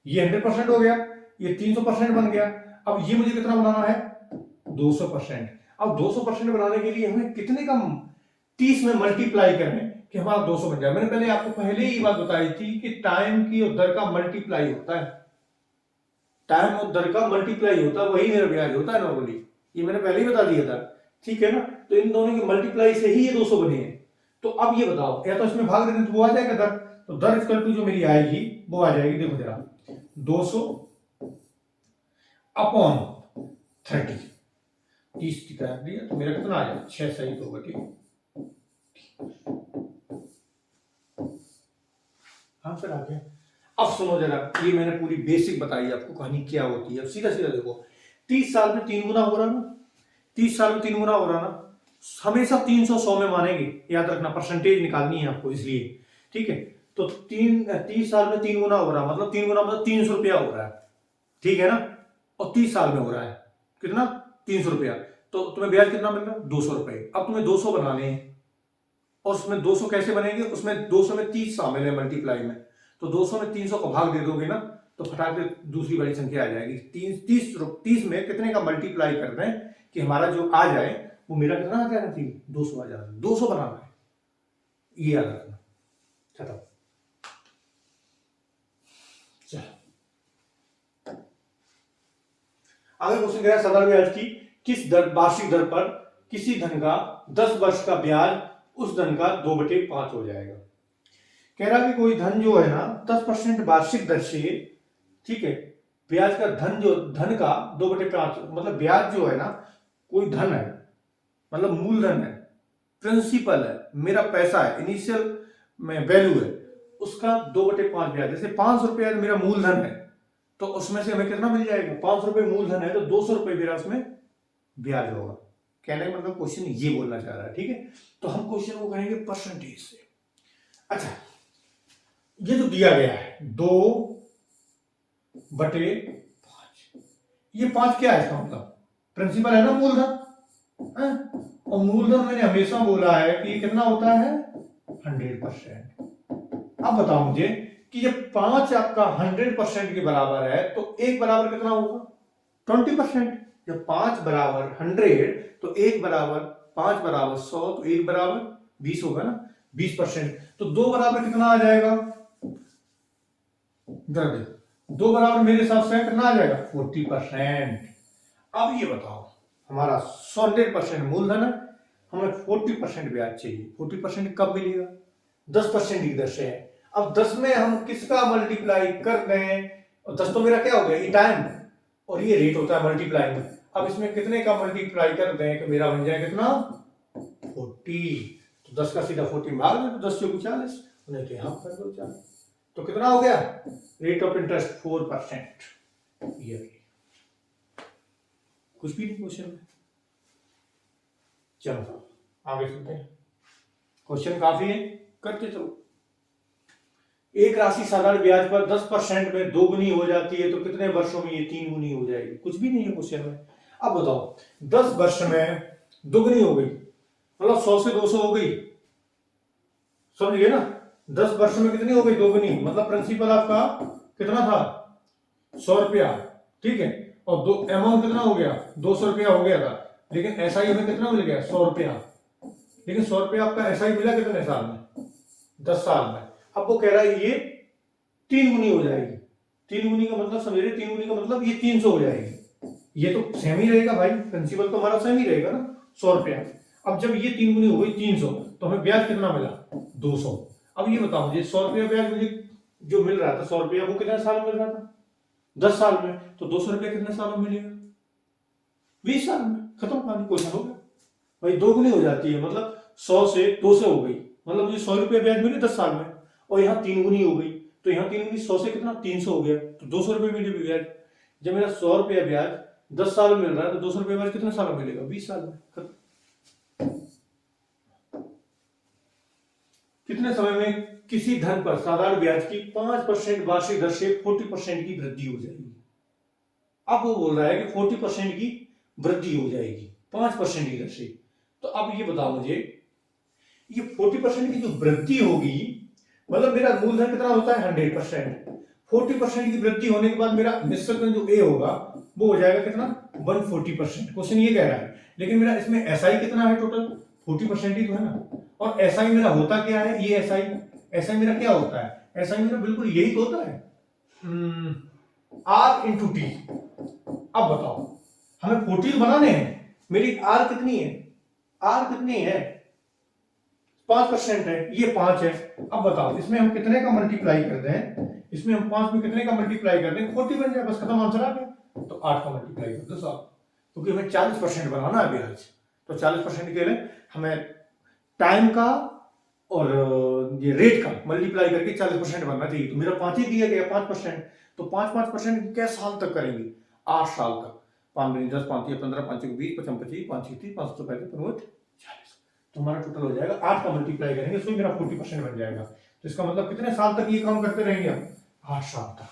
ये 100% हो गया, ये 300% बन गया। अब ये मुझे कितना बनाना है 200%। अब 200% बनाने के लिए हमें कितने का 30 में मल्टीप्लाई करें कि हमारा 200 बन जाए। मैंने पहले आपको पहले ही बात बताई थी कि टाइम की और दर का मल्टीप्लाई होता है, टाइम और दर का मल्टीप्लाई होता है, वही मेरा ब्याज होता है नॉर्मली, ये मैंने पहले ही बता दिया था, ठीक है ना। तो इन दोनों के मल्टीप्लाई से ही ये 200 बने हैं। तो अब ये बताओ, या तो इसमें भाग देते तो वो आ जाएगा दर, तो दर इक्वल टू जो मेरी आएगी वो आ जाएगी, देखो जरा, 200 अपॉन 30, 30 कर दिया तो मेरा कितना आ जाएगा, 6 सही तो होगा, ठीक है। हाँ सर आ गया। अब सुनो जरा, ये मैंने पूरी बेसिक बताई आपको कहानी क्या होती है। अब सीधा सीधा देखो, 30 साल में 3 गुना हो रहा ना, 30 साल में 3 गुना हो रहा ना, हमेशा 300 100 में मानेंगे, याद रखना, परसेंटेज निकालनी है आपको इसलिए, ठीक है। तो 30 साल में 3 गुना हो रहा, मतलब 3 गुना मतलब 300 रुपया हो रहा है, ठीक है ना। और 30 साल में हो रहा है कितना, 300 रुपया, तो तुम्हें ब्याज कितना मिल रहा है, 200 रुपए। अब तुम्हें 200 बनाने हैं, और उसमें 200 कैसे बनेंगे, उसमें 200 में 30 शामिल है मल्टीप्लाई में, तो 200 में 300 का भाग दे दोगे ना, तो फटाक से दूसरी बड़ी संख्या आ जाएगी। 30 में कितने का मल्टीप्लाई कर दें कि हमारा जो आ जाए वो मेरा कितना आ जाना चाहिए, 200 आ जाना, 200 बनाना है, ये याद रखना। खत्म। चलो आगे क्वेश्चन कह रहा है, साधारण ब्याज की किस दर, वार्षिक दर पर किसी धन का 10 वर्ष का ब्याज उस धन का 2/5 हो जाएगा। कह रहा कि कोई धन जो है ना 10% वार्षिक दर से, ठीक है, ब्याज का धन, जो धन का 2/5, मतलब ब्याज जो है ना, कोई धन है, मतलब मूलधन है, प्रिंसिपल है, मेरा पैसा है, इनिशियल में वैल्यू है, उसका 2/5 ब्याज। जैसे 500 रुपया मेरा मूलधन है, तो उसमें से हमें कितना मिल जाएगा, 500 रुपये मूलधन है, तो 200 रुपये मेरा उसमें ब्याज होगा। कहने का मतलब क्वेश्चन ये बोलना चाह रहा है, ठीक है। तो हम क्वेश्चन को कहेंगे परसेंटेज से। अच्छा, ये जो दिया गया है 2/5, ये 5 क्या है, इसका मतलब प्रिंसिपल है ना, मूलधन, और मूलधन मैंने हमेशा बोला है कि कितना होता है, 100%। अब बताओ मुझे कि जब 5 आपका 100% के बराबर है, तो 1 बराबर कितना होगा, 20%। जब 5 बराबर 100, तो 1 बराबर 5 बराबर 100, तो 1 बराबर 20 होगा ना, 20%। तो 2 बराबर कितना आ जाएगा, 2 बराबर मेरे हिसाब से कितना आ जाएगा, 40%। अब ये बताओ, हमारा 100% मूलधन है, हमें 40% ब्याज चाहिए। 40% कब मिलेगा, 10% की दर से है। अब 10 में हम किसका मल्टीप्लाई कर दें, और 10 तो मेरा क्या हो गया, ये टाइम, और ये रेट होता है मल्टीप्लाई में। अब इसमें कितने का मल्टीप्लाई कर दें कि मेरा बन जाए कितना, 40। तो 10 का सीधा 40 भाग दे, तो 10 से 40, नहीं तो यहां कर दो 40, तो कितना हो गया, रेट ऑफ इंटरेस्ट 4% ईयरली। कुछ भी नहीं क्वेश्चन में। चलो आगे सुनते हैं, क्वेश्चन काफी है, करते चलो। एक राशि साधारण ब्याज पर 10% में 2 गुनी हो जाती है, तो कितने वर्षों में ये 3 गुनी हो जाएगी, कुछ भी नहीं है क्वेश्चन में। अब बताओ, 10 वर्ष में 2 गुनी हो गई, मतलब 100 से 200 हो गई, समझिए ना। 10 वर्ष में कितनी हो गई, 2 गुनी, मतलब प्रिंसिपल आपका कितना था, 100 रुपया, ठीक है, और दो अमाउंट कितना हो गया, 200 रुपया हो गया था, लेकिन एसआई हमें कितना मिल गया, 100 रुपया। लेकिन 100 रुपया आपका एसआई मिला कितने साल में, 10 साल में। अब वो कह रहा है ये 3 गुनी हो जाएगी। 3 गुनी का मतलब समझ रहे, 3 गुनी का मतलब ये 300 हो जाएगी। ये तो सेम ही रहेगा भाई, प्रिंसिपल तो हमारा सेम ही रहेगा ना, 100 रुपया। अब जब ये 3 गुनी हो गई 300, तो हमें ब्याज कितना मिला, 200। अब ये बताओ मुझे, 100 रुपया ब्याज मुझे जो मिल रहा था, 100 रुपया, वो कितने साल में मिल रहा था, 10 साल में। तो 200 रुपया कितने सालों में मिलेगा, 20 साल में। खत्म कहानी, क्वेश्चन हो गया भाई। 2 गुनी हो जाती है, मतलब 100 से 200 हो गई, मतलब मुझे 100 रुपया ब्याज मिले 10 साल में, और यहाँ 3 गुनी हो गई, तो यहाँ 3 गुनी 100 से कितना, 300 हो गया, तो 200 रुपये मिले ब्याज। जब मेरा 100 रुपया ब्याज 10 साल में मिल रहा है, तो 200 रुपये ब्याज कितने साल में मिलेगा, 20 साल में। कितने समय में किसी धन पर साधारण ब्याज की 5% वार्षिक दर से 40% की वृद्धि हो जाएगी। अब वो बोल रहा है कि 40% की वृद्धि हो जाएगी 5% की दर से। तो अब ये बताओ मुझे, ये 40% की जो वृद्धि होगी, मतलब मेरा मूलधन कितना होता है 100%, 40% की वृद्धि होने के बाद मेरा निश्चित जो ए होगा वो हो जाएगा कितना 140%। क्वेश्चन ये कह रहा है, लेकिन मेरा इसमें एसआई कितना है टोटल 40% ही तो है ना। और एसआई मेरा होता क्या है, ये एसआई मेरा क्या होता है, एसआई मेरा बिल्कुल यही होता है आर इंटू टी। अब बताओ हमें 40 बनाने हैं, मेरी आर कितनी है, आर कितनी है 5% है, ये 5 है। अब बताओ इसमें हम कितने का मल्टीप्लाई कर दें, इसमें हम 5 में कितने का मल्टीप्लाई कर दें, 40 बन जाए, बस खत्म, आंसर आ गया। तो 8 का मल्टीप्लाई कर दो साहब, क्योंकि हमें 40% बनाना है ब्याज। तो 40% के लिए हमें टाइम का और ये रेट का मल्टीप्लाई करके 40% बनना चाहिए। तो मेरा 5 ही दिया गया 5%, तो 5% क्या साल तक करेंगे, 8 साल तक। 5 दूनी 10, 5 15, 5 20, 25 25, 5 30, 5 35, 40। तो हमारा टोटल हो जाएगा 8 का मल्टीप्लाई करेंगे, इसमें मेरा 40% बन जाएगा। तो इसका मतलब कितने साल तक ये काम करते रहेंगे हम, 8 साल तक।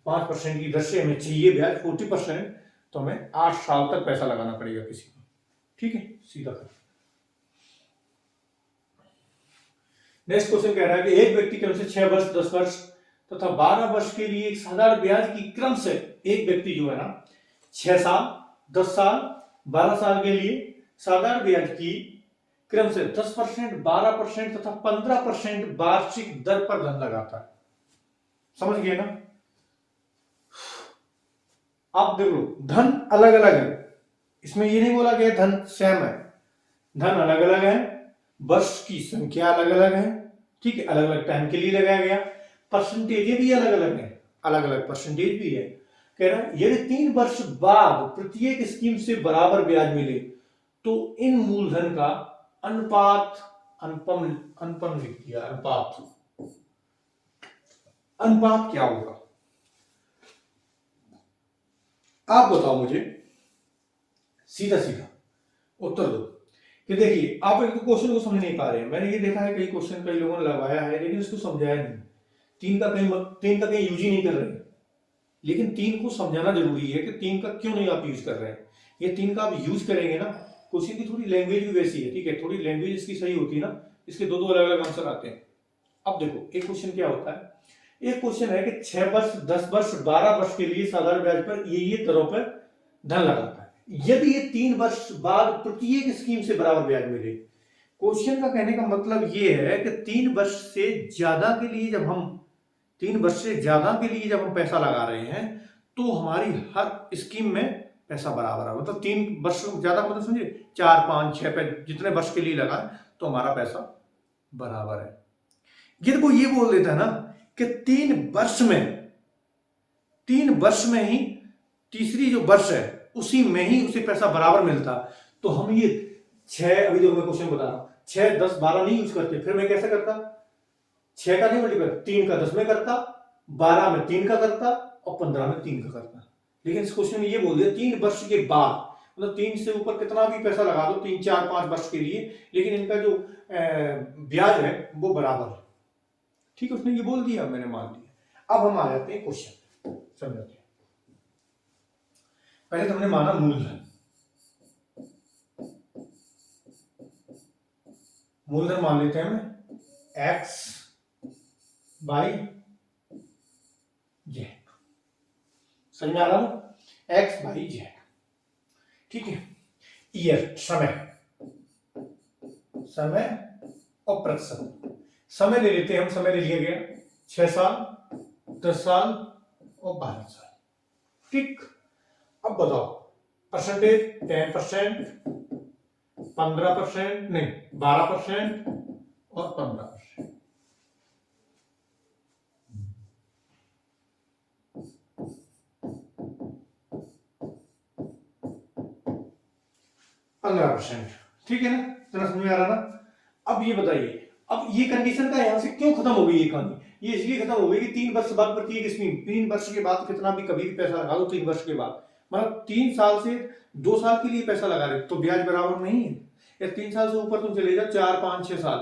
5% की दर से हमें चाहिए ब्याज 40%, तो हमें 8 साल तक पैसा लगाना पड़ेगा किसी को। ठीक है, सीधा कर। नेक्स्ट क्वेश्चन कह रहा है कि एक व्यक्ति क्रम से 6 वर्ष 10 वर्ष तथा 12 वर्ष के लिए एक साधारण ब्याज की क्रम से, एक व्यक्ति जो है ना 6 साल 10 साल 12 साल के लिए साधारण ब्याज की क्रम से 10%, 12% तथा 15% वार्षिक दर पर धन लगाता है। समझ गए ना। आप देखो धन अलग अलग है, इसमें ये नहीं बोला गया धन सेम है, धन अलग अलग है, वर्ष की संख्या अलग अलग है, ठीक है, अलग अलग टाइम के लिए लगाया गया, परसेंटेज भी अलग अलग है, अलग अलग परसेंटेज भी है। कह रहा है यदि 3 वर्ष बाद प्रत्येक स्कीम से बराबर ब्याज मिले तो इन मूलधन का अनुपात, अनुपात लिख दिया, अनुपात क्या होगा। आप बताओ मुझे, सीधा सीधा उत्तर दो। कि देखिए आप एक क्वेश्चन को समझ नहीं पा रहे हैं, मैंने ये देखा है कई क्वेश्चन कई लोगों ने लगाया है लेकिन इसको समझाया नहीं, 3 का कहीं यूज ही नहीं कर रहे हैं। लेकिन 3 को समझाना जरूरी है कि 3 का क्यों नहीं आप यूज कर रहे हैं। ये 3 का आप यूज करेंगे ना, क्वेश्चन की थोड़ी लैंग्वेज भी वैसी है, ठीक है, थोड़ी लैंग्वेज इसकी सही होती है ना, इसके दो अलग अलग आंसर आते हैं। अब देखो एक क्वेश्चन क्या होता है, एक क्वेश्चन है कि 6 वर्ष 10 वर्ष 12 वर्ष के लिए साधारण ब्याज पर ये दरों पर धन लगाता है यदि ये 3 वर्ष बाद प्रत्येक स्कीम से बराबर ब्याज मिले। क्वेश्चन का कहने का मतलब ये है कि 3 वर्ष से ज्यादा के लिए जब हम 3 वर्ष से ज्यादा के लिए जब हम पैसा लगा रहे हैं तो हमारी हर स्कीम में पैसा बराबर है। मतलब 3 वर्ष ज्यादा मतलब समझे 4 5 6 पे जितने वर्ष के लिए लगा तो हमारा पैसा बराबर है। यदि वो ये बोल देता है ना कि 3 वर्ष में ही तीसरी जो वर्ष है उसी में ही उसे पैसा बराबर मिलता, तो हम ये 6, अभी देखो मैं क्वेश्चन बता रहा हूं, 6 10 12 नहीं यूज करते, फिर मैं कैसे करता, 6 का नहीं मल्टीप्लाई 3 का 10 में करता, 12 में 3 का करता और 15 में 3 का करता। लेकिन इस क्वेश्चन में ये बोल दिया 3 वर्ष के बाद, मतलब 3 से ऊपर कितना भी पैसा लगा दो 3 4 5 वर्ष के लिए, लेकिन इनका जो ब्याज है वो बराबर है। ठीक है, उसने ये बोल दिया, मैंने मान लिया। अब हम आ जाते हैं क्वेश्चन समझाते हैं। पहले तो हमने माना मूलधन, मूलधन मान लेते हैं हमें x बाई जेड, समझ में आ रहा है, x बाई जेड, ठीक है। ईयर समय और प्रतिशत, समय ले लेते हैं हम, समय ले लिया गया 6 साल 10 साल और 12 साल, ठीक। अब बताओ परसेंटेज 10%, 15% नहीं 12% और 15%। ठीक है ना, इतना समझ में आ रहा ना। अब ये बताइए, अब ये कंडीशन का यहां से क्यों खत्म हो गई ये कहानी, ये इसलिए खत्म हो गई कि 3 वर्ष बाद प्रत्येक स्कीम, 3 वर्ष के बाद कितना भी कभी भी पैसा लगा दो 3 वर्ष के बाद, मतलब 3 साल से 2 साल के लिए पैसा लगा रहे तो ब्याज बराबर नहीं है, या 3 साल से ऊपर तुम चले जाओ 4 5 6 साल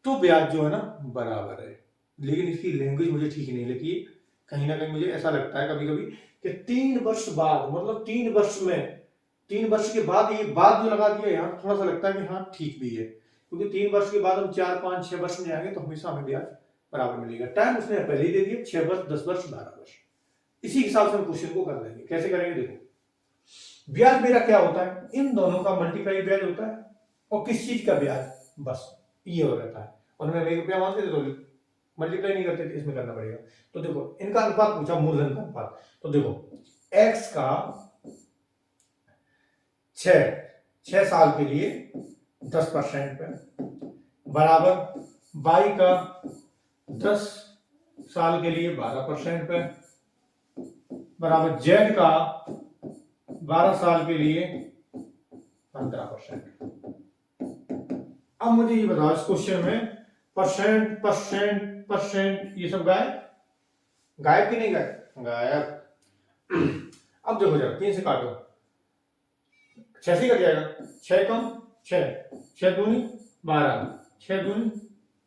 तो ब्याज जो है ना बराबर है। लेकिन इसकी लैंग्वेज मुझे ठीक नहीं लगी, कहीं ना कहीं मुझे ऐसा लगता है कभी कभी कि 3 वर्ष बाद, मतलब 3 वर्ष में 3 वर्ष के बाद, ये बाद जो लगा दिया यहाँ थोड़ा सा लगता है कि हाँ ठीक भी है, क्योंकि 3 वर्ष के बाद हम 4 5 6 वर्ष में जाएंगे तो हमेशा हमें ब्याज बराबर मिलेगा। टाइम उसने पहले ही दे दिया 6 वर्ष 10 वर्ष 12 वर्ष, इसी हिसाब से हम क्वेश्चन को कर लेंगे। कैसे करेंगे देखो, ब्याज मेरा क्या होता है, इन दोनों का मल्टीप्लाई ब्याज होता है, और किस चीज का ब्याज, बस ये हो रहता है। और मैं 1 रुपया मानते थे तो मल्टीप्लाई नहीं करते थे, इसमें करना पड़ेगा। तो देखो इनका अनुपात पूछा, मूलधन का अनुपात। तो देखो x का 6 साल के लिए 10% पे बराबर y का 10 साल के लिए 12% पे बराबर z का 12 साल के लिए 15%। अब मुझे ये बताओ इस क्वेश्चन में परसेंट परसेंट परसेंट ये सब गायब, गायब कि नहीं गायब, गायब। अब देखो जरा 3 से काटो, 6 से कट जाएगा, 6 कम 6, 6 दूनी 12, 6 दूनी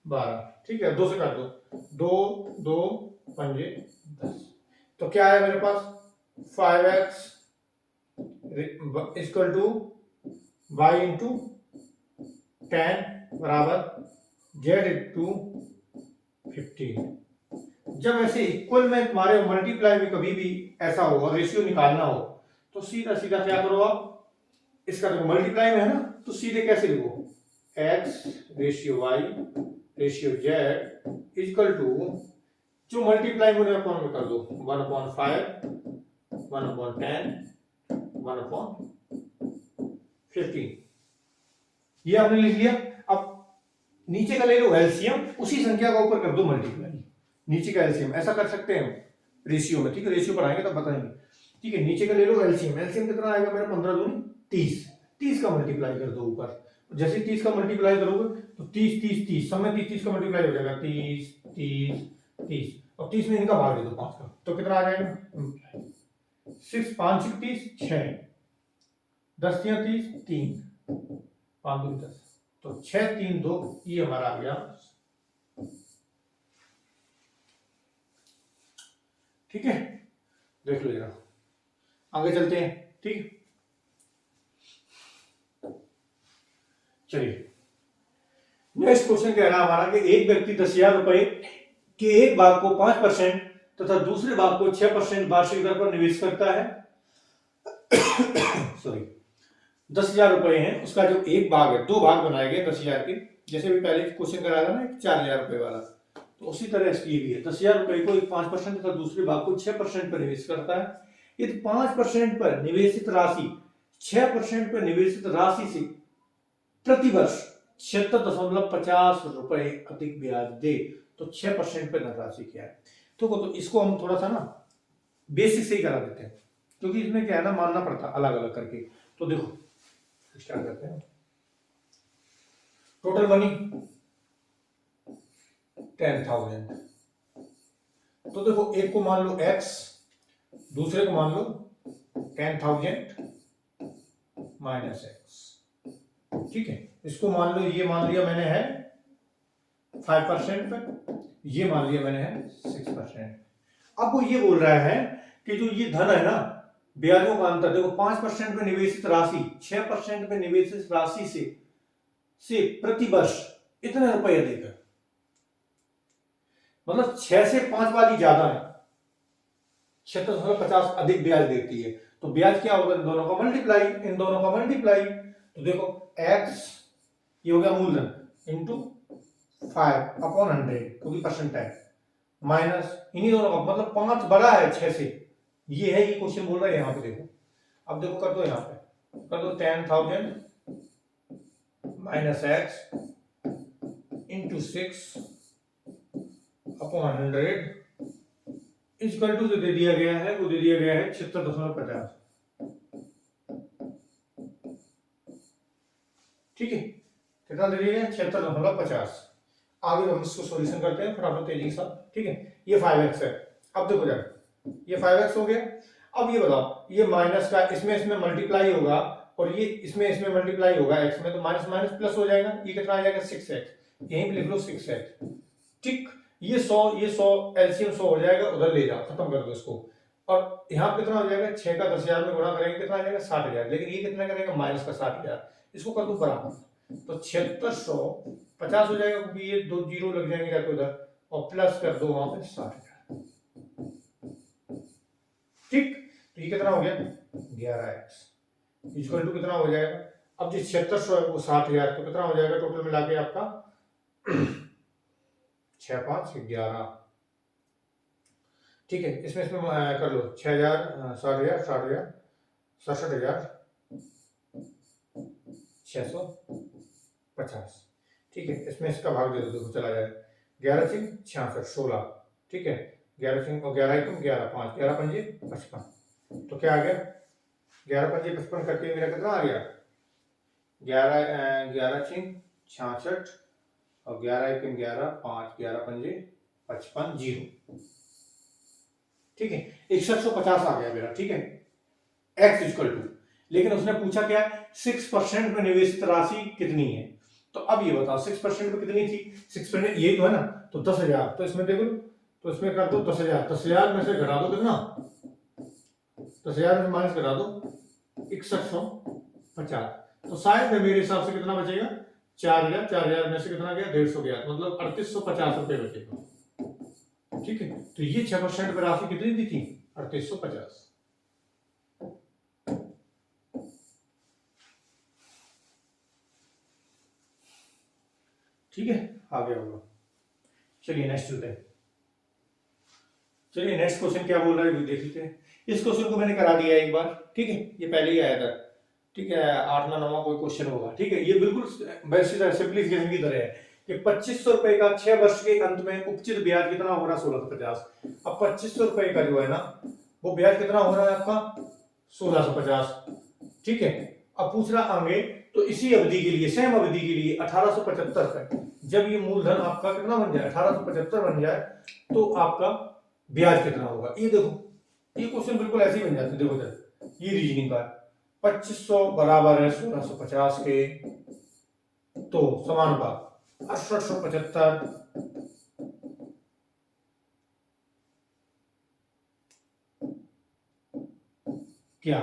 12, ठीक है। 2 से काट दो, 2 2 पंजे 10। तो क्या है मेरे पास 5x equal to y into 10 बराबर z इंटू 15। जब ऐसे इक्वल में तुम्हारे मल्टीप्लाई में कभी भी ऐसा हो और रेशियो निकालना हो तो सीधा सीधा क्या करो आप, इसका देखो मल्टीप्लाई में है ना, तो सीधे कैसे लिखो, x ratio y ratio z equal to, जो मल्टीप्लाई में अपॉन में कर दो, 1/5 1/10 1/15। ये आपने लिख लिया। अब नीचे का ले लो एलसीएम, उसी संख्या का ऊपर कर दो मल्टीप्लाई, नीचे का एलसीएम। ऐसा कर सकते हैं रेशियो में, ठीक है, रेशियो पढ़ाएंगे तब बताएंगे, ठीक है। नीचे का ले लो एलसीएम, एलसीएम कितना आएगा मेरा 15 दूनी 30, 30 का मल्टीप्लाई कर दो ऊपर। जैसे 30 का मल्टीप्लाई करोगे तो 30 30 30 सब में 30 30 का मल्टीप्लाई हो जाएगा, 30 30 30, और 30 में इनका भाग दे दो 5 का, तो कितना आ जाएगा 6 5 30 6 10 या 30 3 5 2 10, तो 6 3 2 ये हमारा आ गया, ठीक है। देख लो जरा, आगे चलते हैं, ठीक। चलिए नेक्स्ट क्वेश्चन कह रहा है हमारा कि एक व्यक्ति 10,000 रुपए के एक भाग को 5% तथा दूसरे भाग को 6% वार्षिक दर पर निवेश करता है। सॉरी, 10,000 रुपए हैं, उसका जो एक भाग है, 2 भाग बनाए गए 10,000 के, जैसे भी पहले क्वेश्चन कराया था ना 4,000 रुपए वाला, तो उसी तरह इसकी भी है। 10,000 रुपए को 5% तथा दूसरे भाग को 6% पर निवेश करता है। यदि 5% पर निवेशित राशि 6% पर निवेशित राशि से प्रतिवर्ष 76.50 रुपए अधिक ब्याज दे तो 6% पर धनराशि क्या है। तो इसको हम थोड़ा सा ना बेसिक से ही करा देते हैं, क्योंकि इसमें क्या है ना मानना पड़ता अलग अलग करके। तो देखो स्टार्ट करते हैं। टोटल मनी 10,000, तो देखो एक को मान लो x, दूसरे को मान लो 10,000 माइनस x, ठीक है। इसको मान लो, ये मान लिया मैंने है 5% पे, ये मान लिया मैंने है 6%। अब वो ये बोल रहा है कि जो ये धन है ना, ब्याजों का अंतर, देखो 5% पे निवेशित राशि 6% पे निवेशित राशि से प्रति वर्ष इतने रुपए देकर, मतलब 6 से 5 वाली ज्यादा है, 76.50 अधिक ब्याज देती है। तो ब्याज क्या होगा, इन दोनों का मल्टीप्लाई, इन दोनों का मल्टीप्लाई। तो देखो x ये हो गया मूलधन इंटू 5/100 क्योंकि परसेंटाइल, माइनस इन्हीं दोनों का, मतलब 5 बड़ा है 6 से, ये है, ये क्वेश्चन बोल रहा है यहाँ पे। देखो अब देखो कर दो, यहाँ पे कर दो 10,000 minus x into 6/100 equal to जो दे दिया गया है वो दे दिया गया है 76.50, ठीक है। कितना दे दिया गया 76.50। आगे हम इसको सॉल्यूशन करते हैं फटाफट तेजी के साथ, ठीक है। ये 5x है, अब देखो जरा ये 5x हो गया। अब ये बताओ, ये माइनस का इसमें मल्टीप्लाई होगा और ये इसमें मल्टीप्लाई होगा x में, तो माइनस माइनस प्लस हो जाएगा, ये कितना आ जाएगा 6x, यहीं पे लिख लो 6x, ठीक। ये 100 एलसीएम 100 हो जाएगा, उधर ले जाओ, खत्म कर दो इसको। और यहाँ पे कितना हो जाएगा, 6 का 10,000 में गुणा करेंगे कितना आ जाएगा 60,000, लेकिन ये कितना करेगा माइनस का 60,000, इसको कर दो बराबर, तो 7650 हो जाएगा, क्योंकि ये 2 जीरो लग जाएंगे जाके उधर, और प्लस कर दो वहां पे 60,000। ठीक, तो ये कितना हो गया 11x इक्वल टू कितना हो जाएगा, अब जो 7600 है वो 60,000, तो कितना हो जाएगा टोटल मिला के आपका 6 5 11। ठीक है, इसमें इसमें कर लो 6000 60,000 60,000 67,650। ठीक है, इसमें इसका भाग दे दो, देखो चला जाए 11 6 66 16। ठीक है, 11 6 और 11 1 11 5 11 5 55, तो क्या आ गया 11 5 55 करके मेरा कितना आ गया 11 6 66 और 11 1 11 5 11 5 55 0। ठीक है, 6150 आ गया मेरा। ठीक है, x इक्वल टू, लेकिन उसने पूछा क्या 6% में निवेशित राशि कितनी है, तो अब ये बताओ 6% में कितनी थी, 6% यही तो है ना, तो 10,000, तो इसमें देखो, तो इसमें कर दो 10,000, 10,000 में से घटा दो कितना, 10,000 में माइनस करा दो 6150, तो शायद में मेरे हिसाब से कितना बचेगा 4,000, 4,000 में से कितना गया 150 गया, मतलब 3850 रुपए बचेगा। ठीक है, तो ये 6% में राशि कितनी दी थी 3850। ठीक है, आ गया होगा। चलिए नेक्स्ट चलते हैं। चलिए नेक्स्ट क्वेश्चन क्या बोल रहा है देख लेते हैं। इस क्वेश्चन को मैंने करा दिया एक बार। ठीक है, ये पहले ही आया था। ठीक है, 8वां 9वां कोई क्वेश्चन होगा। ठीक है, ये बिल्कुल वैसे सिंपलीफिकेशन की तरह है कि 2500 रुपए का 6 वर्ष के अंत में उपचित ब्याज कितना हो रहा है 1650। अब 2500 रुपए का जो है ना वो ब्याज कितना हो रहा है आपका 1650। ठीक है, अब पूछ रहा आगे तो इसी अवधि के लिए, सेम अवधि के लिए 1875 का जब ये मूलधन आपका कितना बन जाए 1875 बन जाए तो आपका ब्याज कितना होगा। ये देखो, ये क्वेश्चन बिल्कुल ऐसे ही बन जाते। देखो जरा, ये रीजनिंग का 2500 बराबर है 1650 के, तो समानुपात 6875 क्या।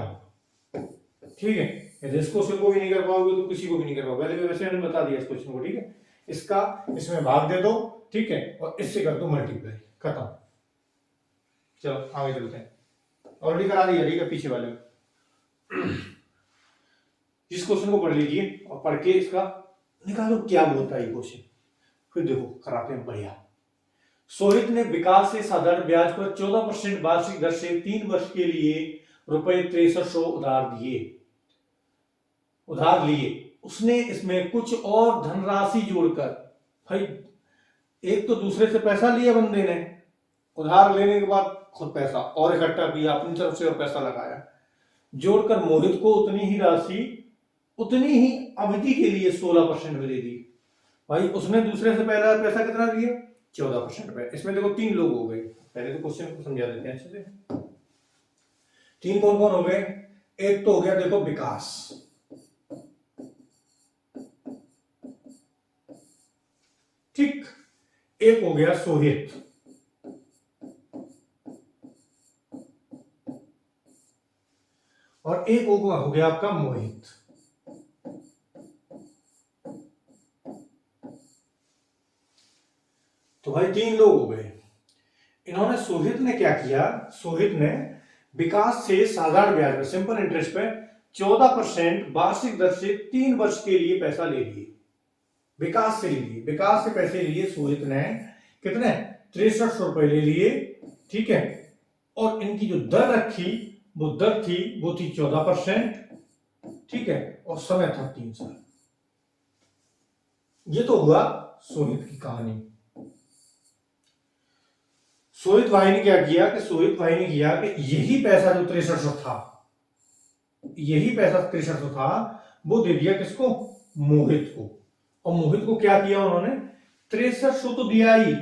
ठीक है, यदि इस क्वेश्चन को भी नहीं कर पाओगे तो किसी को भी नहीं कर पाओगे। वैसे मैंने बता दिया इस क्वेश्चन को। ठीक है, इसका इसमें भाग दे दो। ठीक है, और इससे कर दो मल्टीप्लाई, खत्म। चलो आगे चलते हैं। ऑलरेडी करा दिया। ठीक है, पीछे वाले इस क्वेश्चन को पढ़ लीजिए और पढ़ के इसका निकालो क्या बोलता है ये क्वेश्चन, फिर देखो कराते हैं बढ़िया। सोहित ने विकास से साधारण ब्याज पर 14% वार्षिक दर से 3 वर्ष के लिए रुपए 6300 उधार लिए। उसने इसमें कुछ और धनराशि जोड़कर, भाई एक तो दूसरे से पैसा लिया बंदे ने, उधार लेने के बाद खुद पैसा और इकट्ठा किया, अपनी तरफ से और पैसा लगाया, जोड़कर मोहित को उतनी ही राशि उतनी ही अवधि के लिए 16% में दे दी। भाई उसने दूसरे से पहला पैसा कितना लिया 14% पे। इसमें देखो 3 लोग हो गए। पहले तो क्वेश्चन को समझा देते हैं अच्छे से। 3 कौन कौन हो गए, एक तो हो गया देखो विकास, ठीक, एक हो गया सोहित, और एक हो गया आपका मोहित। तो भाई 3 लोग हो गए। इन्होंने, सोहित ने क्या किया, सोहित ने विकास से साधारण ब्याज पर, सिंपल इंटरेस्ट पे 14% वार्षिक दर से 3 वर्ष के लिए पैसा ले लिए। विकास से लिए, विकास से पैसे लिए सोहित ने, कितने 6300 रुपए ले लिए। ठीक है, और इनकी जो दर रखी वो दर थी, वो थी 14%। ठीक है, और समय था 3 साल। ये तो हुआ सोहित की कहानी। सोहित भाई ने क्या किया कि सोहित भाई ने किया कि यही पैसा जो 6300 था, यही पैसा 6300 था, वो दे दिया किसको, मोहित को। और मोहित को क्या किया उन्होंने, 6300 तो दिया ही,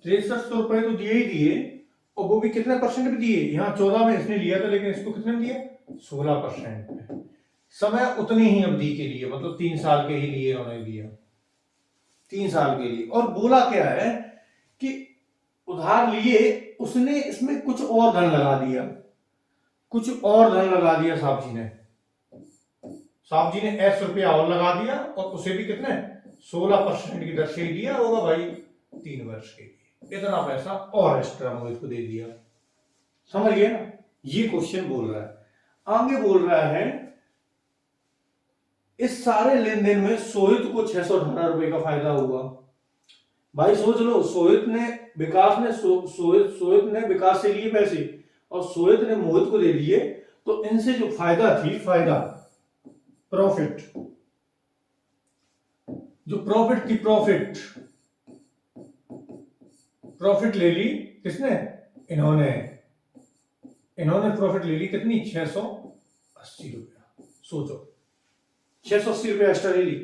6300 रुपए तो दिए ही दिए, और वो भी कितने परसेंट पे दिए, यहाँ 14 में इसने लिया था, लेकिन इसको कितने में दिया 16% पे। समय उतनी ही अवधि के लिए, मतलब 3 साल के ही लिए उन्होंने दिया, 3 साल के लिए। और बोला क्या है कि उधार लिए उसने इसमें कुछ और धन लगा दिया, कुछ और धन लगा दिया साहब जी ने, साहब जी ने x रुपया और लगा दिया, और उसे भी कितने 16% की दर से दिया होगा भाई 3 वर्ष के लिए। इतना पैसा और एक्स्ट्रा मोहित को दे दिया। समझ गए ना, ये क्वेश्चन बोल रहा है। आगे बोल रहा है इस सारे लेन देन में सोहित को 618 रुपए का फायदा हुआ। भाई सोच लो, सोहित ने विकास से लिए पैसे और सोहित ने मोहित को दे दिए, तो इनसे जो फायदा थी, फायदा प्रॉफिट, जो प्रॉफिट थी, प्रॉफिट ले ली किसने, इन्होंने प्रॉफिट ले ली कितनी, 680 रुपया। सोचो 680 रुपया एक्स्ट्रा ले ली।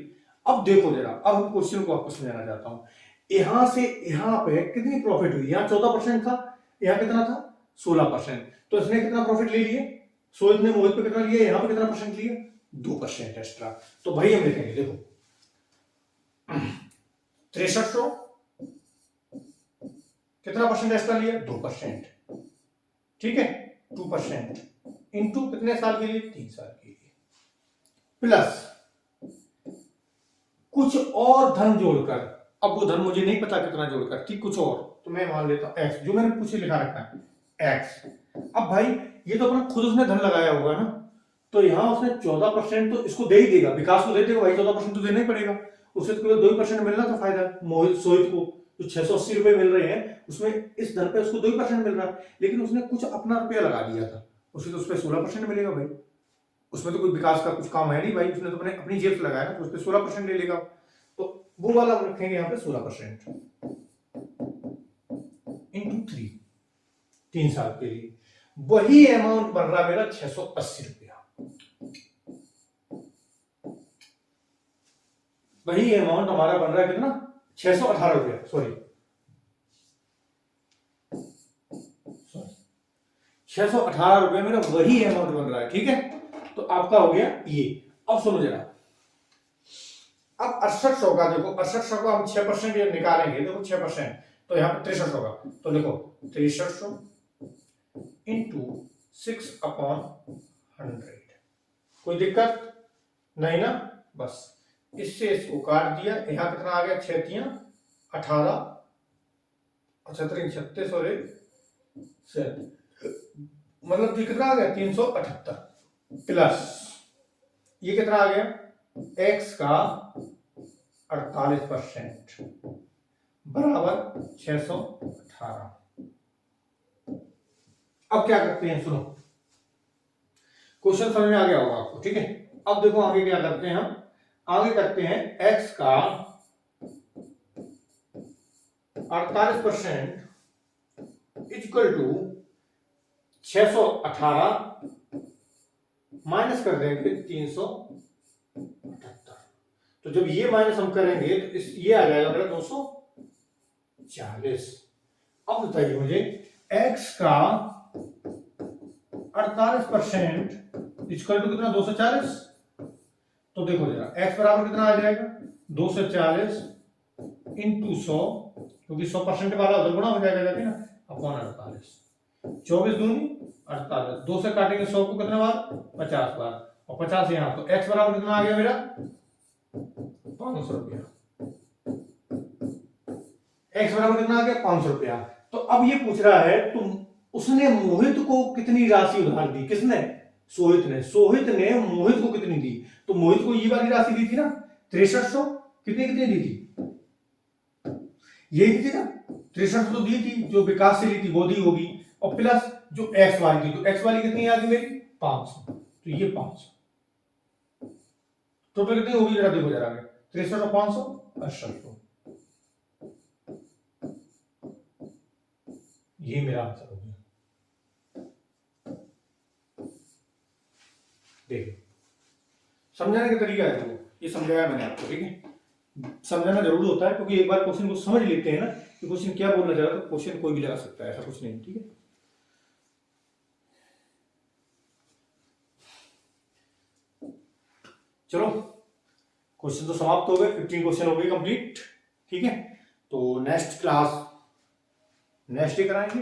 अब देखो जरा, अब हम क्वेश्चन को आपको समझाना चाहता हूं। यहां से यहां पे कितनी प्रॉफिट हुई, यहां 14% था, यहां कितना था 16%। तो इसने कितना प्रॉफिट ले लिए, सोहित ने मोहित पे कितना लिया, यहां पे कितना परसेंट लिया, 2% एक्स्ट्रा। तो भाई हम लिखेंगे, देखो 6300 कितना परसेंट एक्स्ट्रा लिया, 2%, ठीक है, 2% इंटू कितने साल के लिए, 3 साल के लिए, प्लस कुछ और धन जोड़कर। अब वो धन मुझे नहीं पता कितना जोड़कर, ठीक, कुछ और, तो मैं मान लेता हूं एक्स, जो मैंने पूछे लिखा रखा है एक्स। अब भाई ये तो अपना खुद उसने धन लगाया होगा ना, तो यहां उसने 14% तो इसको दे ही देगा, विकास को दे देगा भाई, 14% तो देना ही पड़ेगा। उसे तो केवल 2% मिलना था फायदा, मोहित सोहित को जो 680 रुपए मिल रहे हैं, उसमें इस धन पे उसको 2% मिल रहा है, लेकिन उसने कुछ अपना रुपया लगा दिया था, उसे तो उस पर 16% मिलेगा भाई। उसमें तो कोई विकास का कुछ काम है नहीं भाई, उसने तो अपनी जेब से लगाया ना, तो उस पर 16% ले लेगा। तो वो वाला हम रखेंगे यहाँ पे 16% इंटू 3 साल के लिए। वही अमाउंट बन रहा मेरा 680 रुपया। वही अमाउंट हमारा बन रहा है कितना, 618 रुपया, सॉरी 618 रुपये मेरा वही अमाउंट बन रहा है, ठीक है। तो आपका हो गया ये। अब सुनो जरा, अब 6800 का देखो, 6800 का हम 6% निकालेंगे, देखो 6%, तो यहाँ पे 6300 का, तो देखो 6300 इंटू 6/100। कोई दिक्कत नहीं ना, बस इससे इसको काट दिया, यहाँ कितना आ गया, 6 18, 36 और 7, मतलब कितना आ गया 378, प्लस ये कितना आ गया, x का 48% बराबर 618। अब क्या करते हैं, सुनो, क्वेश्चन समझ में आ गया होगा आपको, ठीक है। अब देखो आगे क्या करते हैं हम, आगे करते हैं x का 48% इक्वल टू 618 माइनस कर देंगे 378। तो जब ये माइनस हम करेंगे तो ये आ जाएगा मेरा 240। अब बताइए मुझे x का 48% इक्वल टू कितना, 240। तो देखो जरा x बराबर कितना आ जाएगा, 240 इंटू 100, क्योंकि 100% वाला उधर गुणा हो जाएगा जाके ना, अपॉन 48। 24 दूनी 48, 2 से काटेंगे 100 को कितने बार, 50 बार, और 50 यहाँ, तो x बराबर कितना आ गया मेरा, 500 रुपया। x बराबर कितना आ गया, 500 रुपया। तो अब ये पूछ रहा है तुम, उसने मोहित को कितनी राशि उधार दी, किसने, सोहित ने मोहित को कितनी दी, तो मोहित को ये वाली राशि दी थी ना 6300, कितनी कितनी दी थी, यही दी थी ना, 6300 तो दी थी, जो विकास से ली थी वो दी होगी, और प्लस जो एक्स वाली थी, तो एक्स वाली कितनी आ गई मेरी, 500, तो ये 500 टोटल कितनी होगी जरा देखो जरा, 6300 और 500 6800, ये मेरा आंसर हो गया। देखो समझाने का तरीका है, देखो ये समझाया मैंने आपको, ठीक है। समझाना जरूरी होता है, क्योंकि एक बार क्वेश्चन को समझ लेते हैं ना कि क्वेश्चन क्या बोलना चाह रहा है, तो क्वेश्चन कोई भी लगा सकता है, ऐसा कुछ नहीं, ठीक है। चलो क्वेश्चन तो समाप्त हो गए, 15 क्वेश्चन हो गए कंप्लीट, ठीक है। तो नेक्स्ट क्लास नेक्स्ट डे कराएंगे,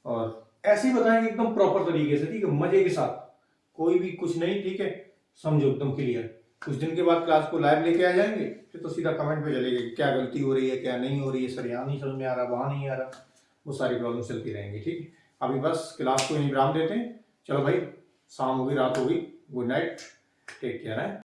और ऐसे ही बताएंगे एकदम प्रॉपर तरीके से, ठीक है, मजे के साथ, कोई भी कुछ नहीं, ठीक है, समझो एकदम क्लियर। कुछ दिन के बाद क्लास को लाइव लेके आ जाएंगे, फिर तो सीधा कमेंट पे चलेगा कि क्या गलती हो रही है, क्या नहीं हो रही है, सर यहाँ नहीं समझ में आ रहा, वहां नहीं आ रहा, वो सारी प्रॉब्लम चलती रहेंगी, ठीक है। अभी बस क्लास को यहीं विराम देते हैं। चलो भाई, शाम हो गई, रात हो गई, गुड नाइट, टेक केयर है।